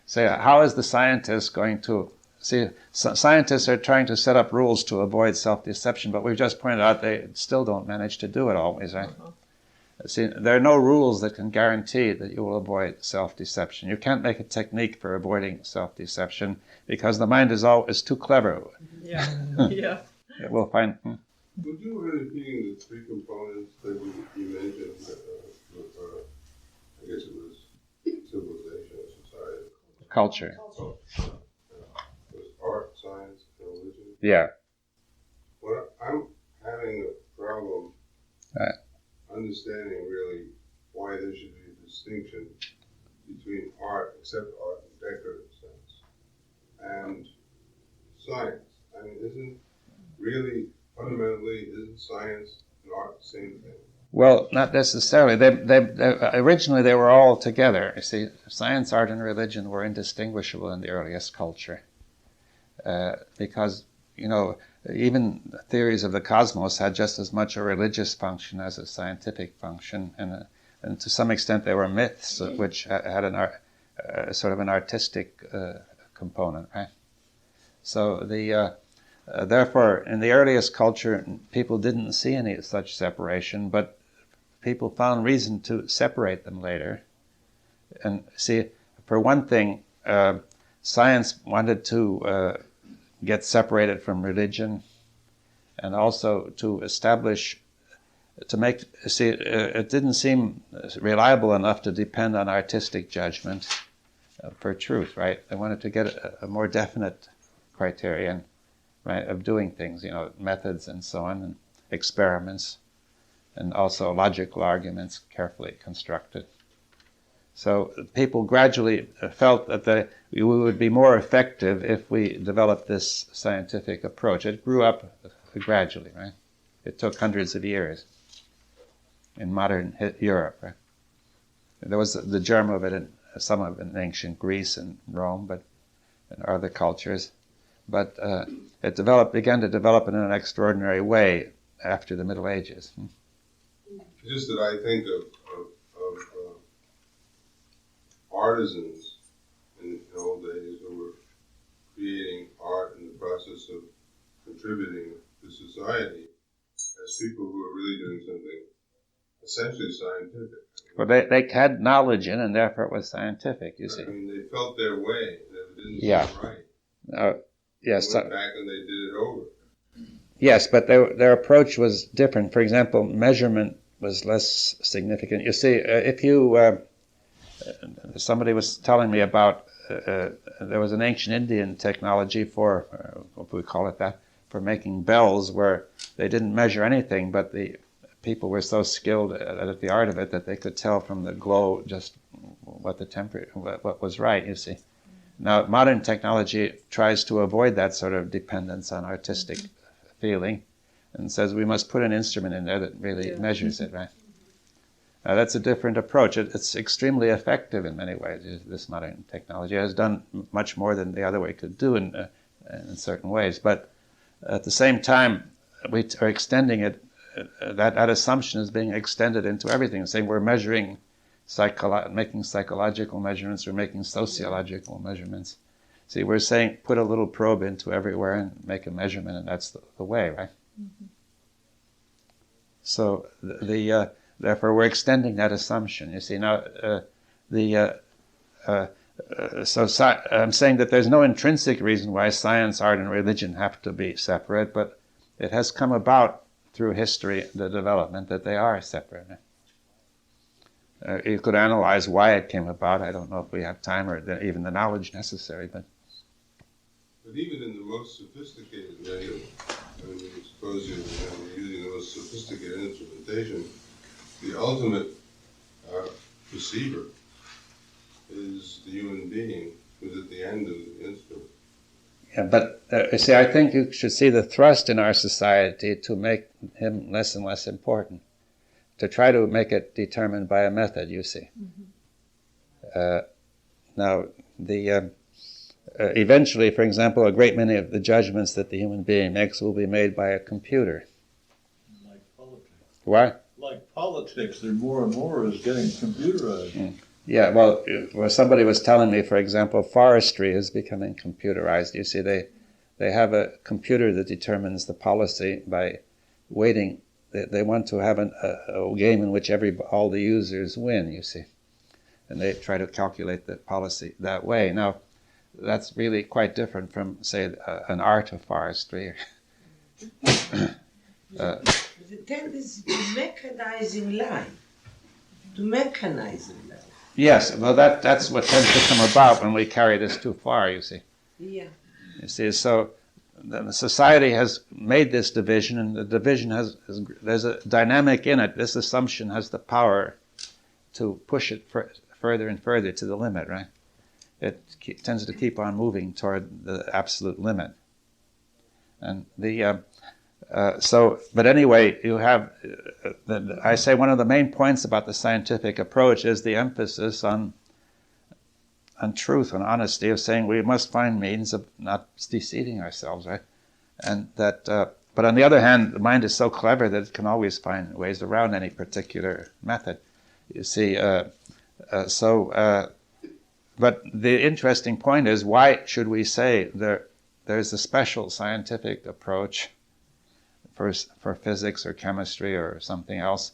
S1: Say, how is the scientist going to... See, scientists are trying to set up rules to avoid self-deception, but we've just pointed out they still don't manage to do it always, right? See, there are no rules that can guarantee that you will avoid self-deception. You can't make a technique for avoiding self-deception because the mind is too clever.
S9: Yeah, yeah.
S1: We'll find...
S17: Would you really think the three components that you mentioned, I guess it was civilization or society?
S1: Culture.
S17: Was art, science, and religion?
S1: Yeah.
S17: Well, I'm having a problem understanding really why there should be a distinction between art, except art in decorative sense, and science. I mean, isn't science and art the same thing?
S1: Well, not necessarily. Originally, they were all together. You see, science, art, and religion were indistinguishable in the earliest culture. Because, even theories of the cosmos had just as much a religious function as a scientific function, and to some extent they were myths which had sort of an artistic component, right? So therefore, in the earliest culture, people didn't see any such separation, but people found reason to separate them later. And see, for one thing, science wanted to get separated from religion, and also to it didn't seem reliable enough to depend on artistic judgment for truth, right? They wanted to get a more definite criterion, right, of doing things, methods and so on, and experiments, and also logical arguments carefully constructed. So people gradually felt that we would be more effective if we developed this scientific approach. It grew up gradually, right? It took hundreds of years in modern Europe, right? There was the germ of it, some of it in ancient Greece and Rome, but in other cultures. But it began to develop in an extraordinary way after the Middle Ages.
S17: Just that I think of artisans in old days who were creating art in the process of contributing to society as people who were really doing something essentially scientific.
S1: Well, they had knowledge in, and therefore it was scientific, you see.
S17: I mean, they felt their way, that it didn't seem right.
S1: Yes.
S17: They went back and they did it over.
S1: Yes, but their approach was different. For example, measurement was less significant. You see, if you... somebody was telling me about there was an ancient Indian technology for, what we call it that, for making bells where they didn't measure anything, but the people were so skilled at the art of it that they could tell from the glow just what the temperature, what was right, you see. Now, modern technology tries to avoid that sort of dependence on artistic feeling and says we must put an instrument in there that really measures it, right? Now, that's a different approach. It's extremely effective in many ways. This modern technology has done much more than the other way could do in certain ways. But at the same time, we are extending it. That assumption is being extended into everything, saying we're measuring, making psychological measurements, we're making sociological measurements. See, we're saying put a little probe into everywhere and make a measurement, and that's the way, right? Mm-hmm. So therefore, we're extending that assumption. You see, now I'm saying that there's no intrinsic reason why science, art, and religion have to be separate, but it has come about through history, the development, that they are separate. You could analyze why it came about. I don't know if we have time or even the knowledge necessary, but
S17: even in the most sophisticated way, suppose you're using the most sophisticated instrumentation, the ultimate receiver is the human being who's at the end of the instrument.
S1: Yeah, but you see, I think you should see the thrust in our society to make him less and less important, to try to make it determined by a method, you see. Mm-hmm. Now, eventually, for example, a great many of the judgments that the human being makes will be made by a computer.
S20: Like politics.
S1: What?
S20: Like
S6: politics, there more and more is getting computerized.
S1: Yeah, well, somebody was telling me, for example, forestry is becoming computerized. You see, they have a computer that determines the policy by weighting. They want to have a game in which all the users win, you see. And they try to calculate the policy that way. Now, that's really quite different from, say, an art of forestry.
S12: The tendency to mechanizing life. To mechanizing life.
S1: Yes, well, that's what tends to come about when we carry this too far, you see.
S12: Yeah.
S1: You see, so the society has made this division, and the division there's a dynamic in it. This assumption has the power to push it further and further to the limit, right? It tends to keep on moving toward the absolute limit. And but anyway, you have, I say one of the main points about the scientific approach is the emphasis on truth and honesty, of saying we must find means of not deceiving ourselves, right? And that, but on the other hand, the mind is so clever that it can always find ways around any particular method. You see, but the interesting point is, why should we say there's a special scientific approach for physics or chemistry or something else,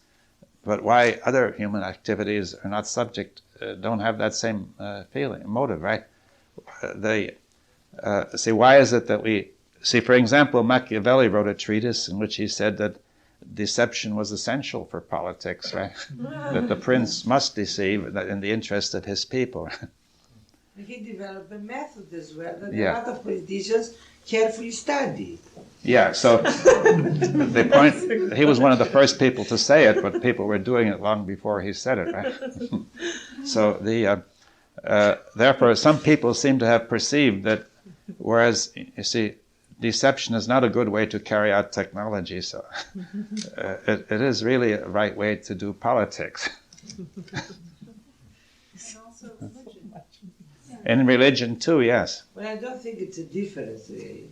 S1: but why other human activities are not subject, don't have that same motive, right? See, why is it that we see? For example, Machiavelli wrote a treatise in which he said that deception was essential for politics, right? That the prince must deceive in the interest of his people.
S12: He developed a method as well that
S1: Yeah.
S12: a lot of politicians carefully study.
S1: Yeah, so the point, he was one of the first people to say it, but people were doing it long before he said it, right? So therefore, some people seem to have perceived that, whereas, you see, deception is not a good way to carry out technology, so it is really a right way to do politics. In religion too, yes.
S12: Well, I don't think it's a difference, really.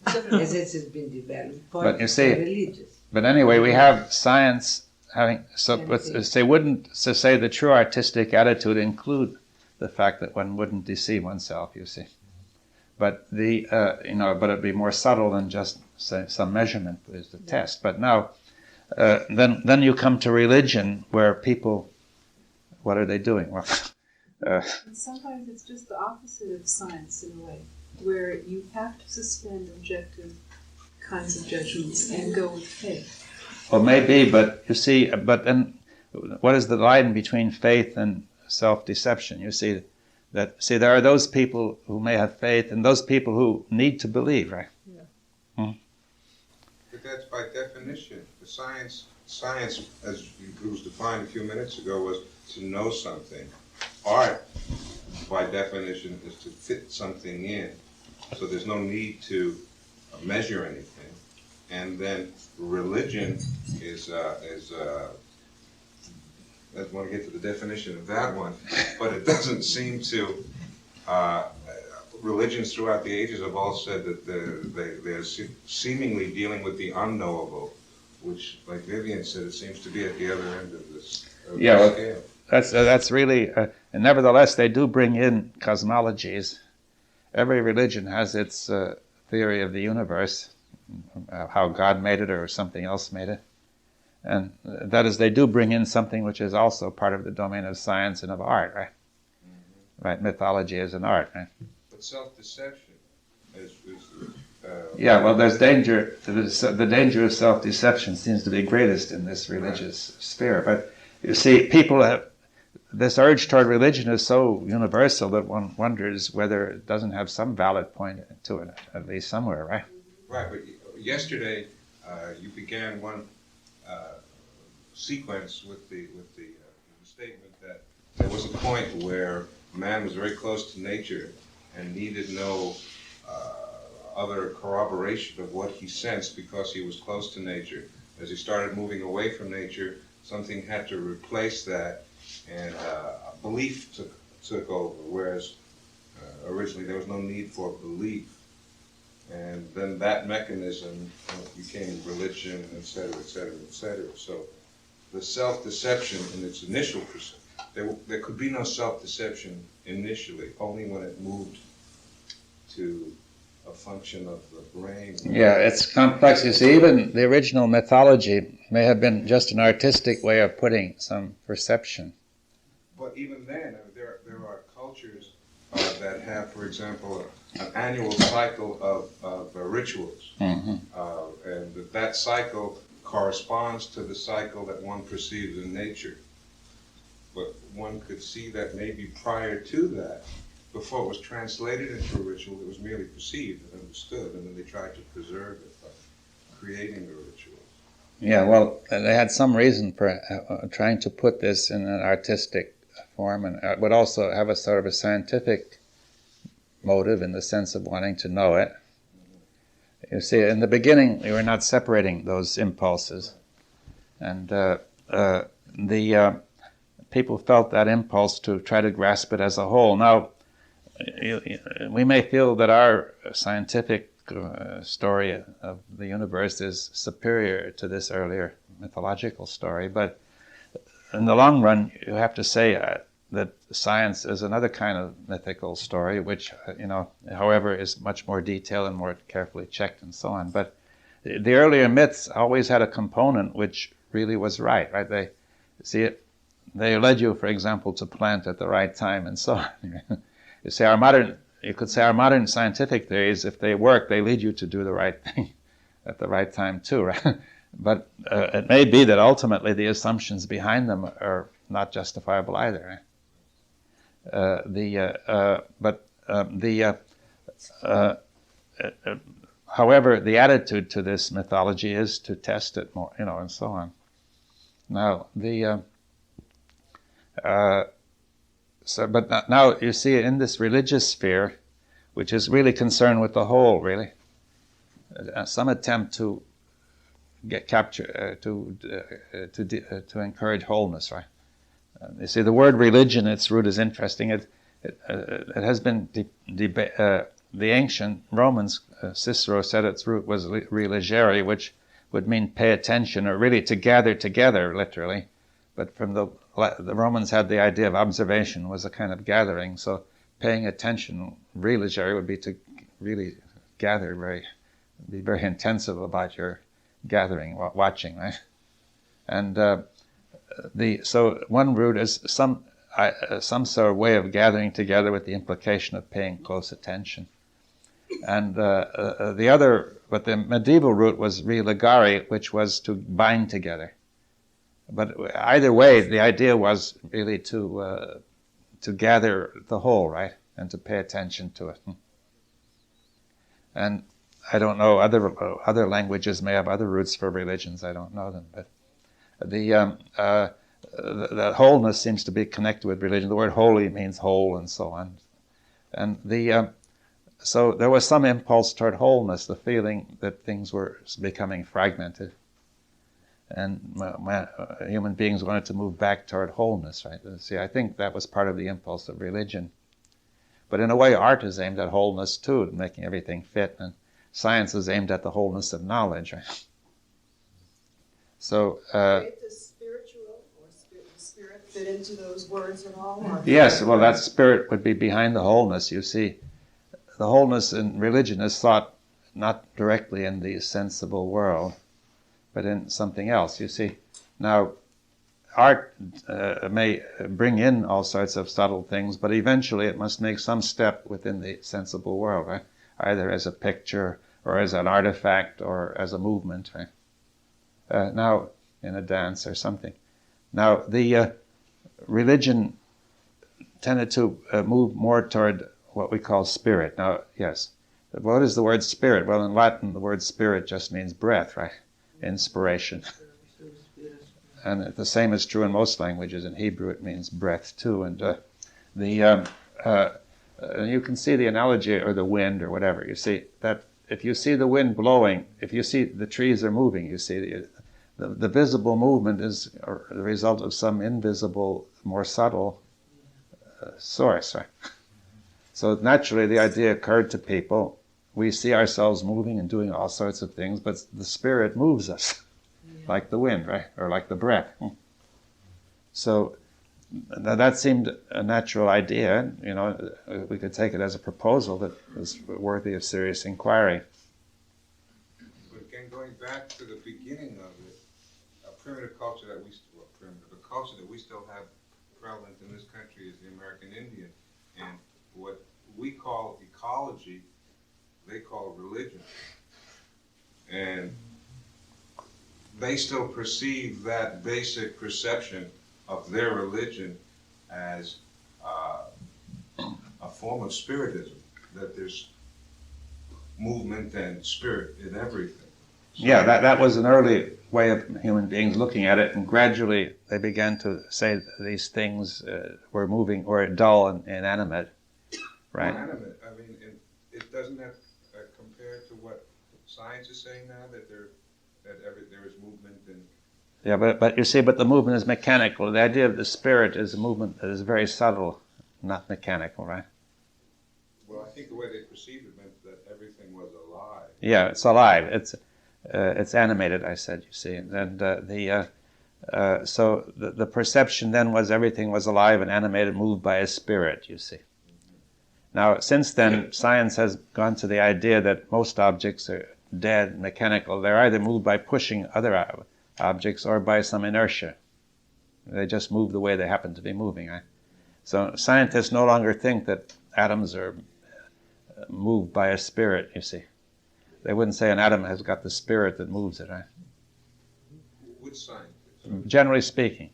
S12: As it has been developed.
S1: But you see,
S12: religious.
S1: But anyway, we have science having, wouldn't say the true artistic attitude include the fact that one wouldn't deceive oneself, you see. But but it'd be more subtle than just say some measurement is the test. But now, then you come to religion, where people, what are they doing? Well,
S20: and sometimes it's just the opposite of science in a way, where you have to suspend objective kinds of judgments and go with faith.
S1: Well, maybe, but you see, but then what is the line between faith and self-deception? You see, there are those people who may have faith and those people who need to believe, right?
S5: But that's by definition. The science, as it was defined a few minutes ago, was to know something. Art, by definition, is to fit something in. So there's no need to measure anything. And then religion is I want to get to the definition of that one, but it doesn't seem to, religions throughout the ages have all said that they're seemingly dealing with the unknowable, which, like Vivian said, it seems to be at the other end of this scale.
S1: That's really, and nevertheless, they do bring in cosmologies. Every religion has its theory of the universe, how God made it or something else made it. And that is, they do bring in something which is also part of the domain of science and of art, right? Mm-hmm. Right, mythology is an art, right?
S5: But self-deception is
S1: yeah, well, there's danger. The danger of self-deception seems to be greatest in this religious sphere. But you see, people have this urge toward religion is so universal that one wonders whether it doesn't have some valid point to it, at least somewhere, right?
S5: Right, but yesterday you began one sequence with the statement that there was a point where man was very close to nature and needed no other corroboration of what he sensed because he was close to nature. As he started moving away from nature, something had to replace that, and belief took over, whereas originally there was no need for belief. And then that mechanism became religion, et cetera, et cetera, et cetera. So the self-deception in its initial perception. There could be no self-deception initially, only when it moved to a function of the brain.
S1: Yeah, it's complex. You see, even the original mythology may have been just an artistic way of putting some perception.
S5: But even then, there are cultures that have, for example, an annual cycle of rituals.
S1: Mm-hmm.
S5: And that cycle corresponds to the cycle that one perceives in nature. But one could see that maybe prior to that, before it was translated into a ritual, it was merely perceived and understood, and then they tried to preserve it by creating the ritual.
S1: Yeah, well, they had some reason for trying to put this in an artistic form, and would also have a sort of a scientific motive in the sense of wanting to know it. You see, in the beginning, we were not separating those impulses, and the people felt that impulse to try to grasp it as a whole. Now, we may feel that our scientific story of the universe is superior to this earlier mythological story, but in the long run, you have to say that science is another kind of mythical story, which, however, is much more detailed and more carefully checked and so on. But the earlier myths always had a component which really was right? They led you, for example, to plant at the right time and so on. You could say our modern scientific theories, if they work, they lead you to do the right thing at the right time too, right? But it may be that ultimately the assumptions behind them are not justifiable either. Right? However, the attitude to this mythology is to test it more, and so on. Now, but now you see in this religious sphere, which is really concerned with the whole, really, some attempt to to encourage wholeness, right? You see, the word religion, its root is interesting. It has been the ancient Romans. Cicero said its root was religere, which would mean pay attention, or really to gather together, literally. But from the Romans had the idea of observation was a kind of gathering. So paying attention, religere, would be to really gather, be very intensive about your gathering, watching, right? And so one root is some sort of way of gathering together with the implication of paying close attention. And the other, but the medieval root was religare, which was to bind together. But either way, the idea was really to gather the whole, right, and to pay attention to it. And I don't know, other languages may have other roots for religions. I don't know them, but the wholeness seems to be connected with religion. The word holy means whole, and so on. And so there was some impulse toward wholeness, the feeling that things were becoming fragmented. And human beings wanted to move back toward wholeness, right? See, I think that was part of the impulse of religion. But in a way, art is aimed at wholeness too, making everything fit, and science is aimed at the wholeness of knowledge, right? So,
S9: does spiritual or spirit fit into those words at all?
S1: Yes, well, that spirit would be behind the wholeness. You see, the wholeness in religion is thought not directly in the sensible world, but in something else. You see, now art may bring in all sorts of subtle things, but eventually it must make some step within the sensible world, right? Either as a picture or as an artifact or as a movement, right? Now, in a dance or something. Now, the religion tended to move more toward what we call spirit. Now, yes, what is the word spirit? Well, in Latin, the word spirit just means breath, right? Inspiration. And the same is true in most languages. In Hebrew, it means breath too. And you can see the analogy, or the wind, or whatever. You see that if you see the wind blowing, if you see the trees are moving, you see the visible movement is the result of some invisible, more subtle source, right? So naturally, the idea occurred to people. We see ourselves moving and doing all sorts of things, but the spirit moves us, like the wind, right? Or like the breath. So that seemed a natural idea. We could take it as a proposal that was worthy of serious inquiry.
S5: But again, going back to the beginning of it, a primitive culture that the culture that we still have prevalent in this country is the American Indian, and what we call ecology, they call religion, and they still perceive that basic perception of their religion as a form of spiritism, that there's movement and spirit in everything. So
S1: yeah, that was an early way of human beings looking at it, and gradually they began to say that these things were moving or dull and inanimate, right?
S5: Inanimate. I mean, it doesn't have compared to what science is saying now, that there is movement and.
S1: Yeah, but you see, the movement is mechanical. The idea of the spirit is a movement that is very subtle, not mechanical, right?
S5: Well, I think the way they perceived it meant that everything was alive.
S1: Yeah, it's alive. It's animated. I said, you see, and so the perception then was everything was alive and animated, moved by a spirit. You see. Now, since then, science has gone to the idea that most objects are dead, mechanical. They're either moved by pushing other objects or by some inertia. They just move the way they happen to be moving. Right? So scientists no longer think that atoms are moved by a spirit, you see. They wouldn't say an atom has got the spirit that moves it, right?
S5: Which scientists?
S1: Generally speaking.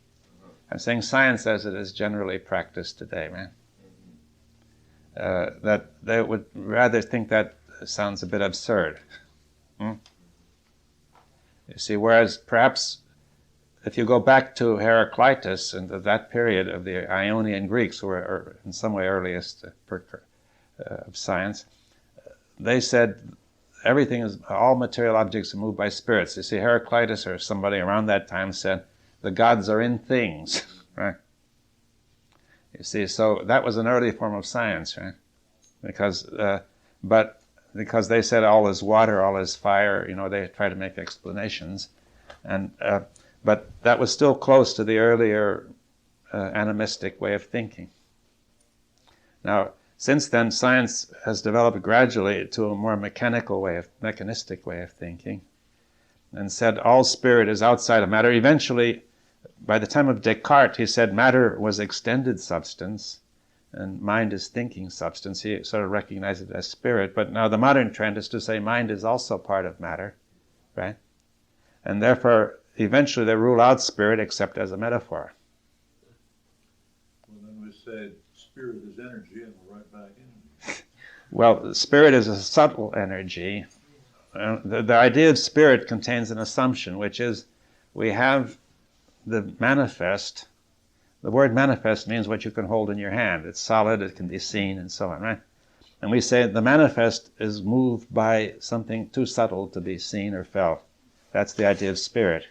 S1: I'm saying science as it is generally practiced today, right? That they would rather think that sounds a bit absurd. You see, whereas perhaps if you go back to Heraclitus and that period of the Ionian Greeks, who were in some way earliest of science, they said all material objects are moved by spirits. You see, Heraclitus or somebody around that time said, the gods are in things, right? You see, so that was an early form of science, right? Because they said all is water, all is fire, they tried to make explanations. But that was still close to the earlier animistic way of thinking. Now, since then, science has developed gradually to a more mechanistic way of thinking, and said all spirit is outside of matter. Eventually, by the time of Descartes, he said matter was extended substance, and mind is thinking substance. He sort of recognized it as spirit, but now the modern trend is to say mind is also part of matter, right? And therefore, eventually they rule out spirit except as a metaphor.
S6: Well, then we say spirit is energy, and we're right back in it.
S1: Well, spirit is a subtle energy. The idea of spirit contains an assumption, which is we have the manifest. The word manifest means what you can hold in your hand. It's solid, it can be seen, and so on, right? And we say the manifest is moved by something too subtle to be seen or felt. That's the idea of spirit.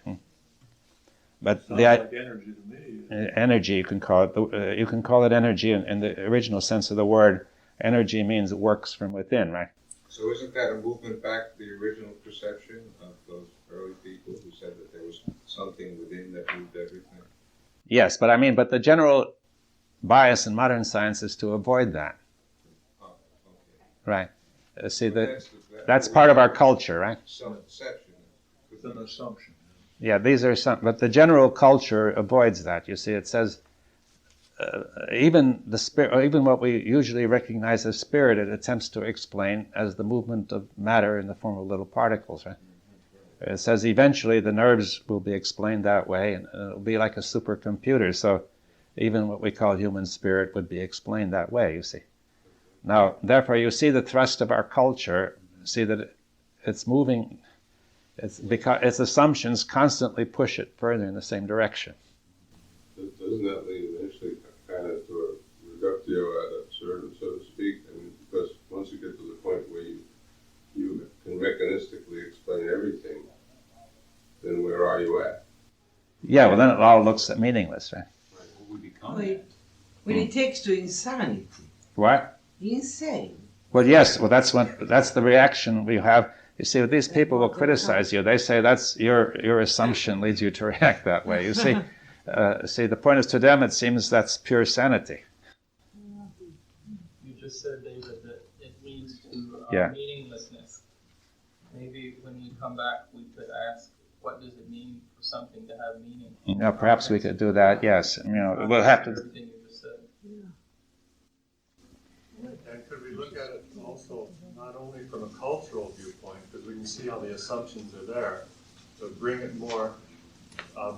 S1: But
S6: sounds like energy to me.
S1: Energy, you can call it. You can call it energy in the original sense of the word. Energy means it works from within, right?
S5: So isn't that a movement back to the original perception of those early people who said that there was something within that moved everything?
S1: Yes, but the general bias in modern science is to avoid that.
S5: Oh, okay.
S1: Right. See, that's part of our culture, right?
S5: Some exception.
S6: With an assumption.
S1: Yeah, these are some, but the general culture avoids that. You see, it says even the spirit, or even what we usually recognize as spirit, it attempts to explain as the movement of matter in the form of little particles, right? It says eventually the nerves will be explained that way, and it'll be like a supercomputer. So even what we call human spirit would be explained that way, you see. Now, therefore, you see the thrust of our culture, see that it's moving, it's because its assumptions constantly push it further in the same direction.
S17: Doesn't that lead eventually kind of to a reductio ad absurdum, so to speak? I mean, because once you get to the point where you can mechanistically explain everything, then where are you at?
S1: Yeah, well then it all looks meaningless, right?
S12: Well, it takes to insanity.
S1: What?
S12: Insane.
S1: Well, yes. Well, that's the reaction we have. You see, these people will criticize you. They say that's your assumption leads you to react that way. You see, see, the point is, to them it seems that's pure sanity.
S21: You just said, David, that it leads to
S1: Yeah.
S21: meaninglessness. Maybe when we come back, we could ask, what does it mean for something to have meaning?
S1: Yeah, perhaps we could do that. Yes, we'll have to.
S21: Everything you just said.
S15: And could we look at it also not only from a cultural viewpoint, because we can see how the assumptions are there, but bring it more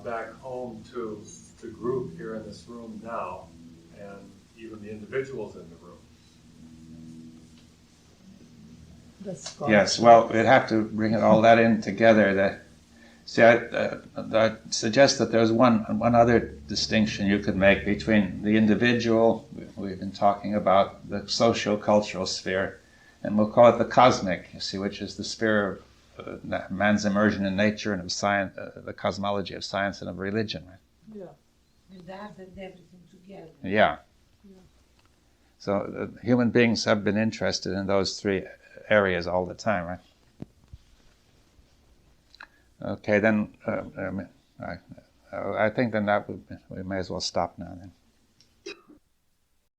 S15: back home to the group here in this room now, and even the individuals in the room.
S1: Yes, well, we'd have to bring it all that in together. I suggest that there's one other distinction you could make between the individual, we've been talking about, the socio-cultural sphere, and we'll call it the cosmic, you see, which is the sphere of man's immersion in nature and of science, the cosmology of science and of religion. Right?
S12: Yeah. And that and everything together.
S1: Yeah. So human beings have been interested in those three areas all the time, right? Okay, then I think then we may as well stop now then.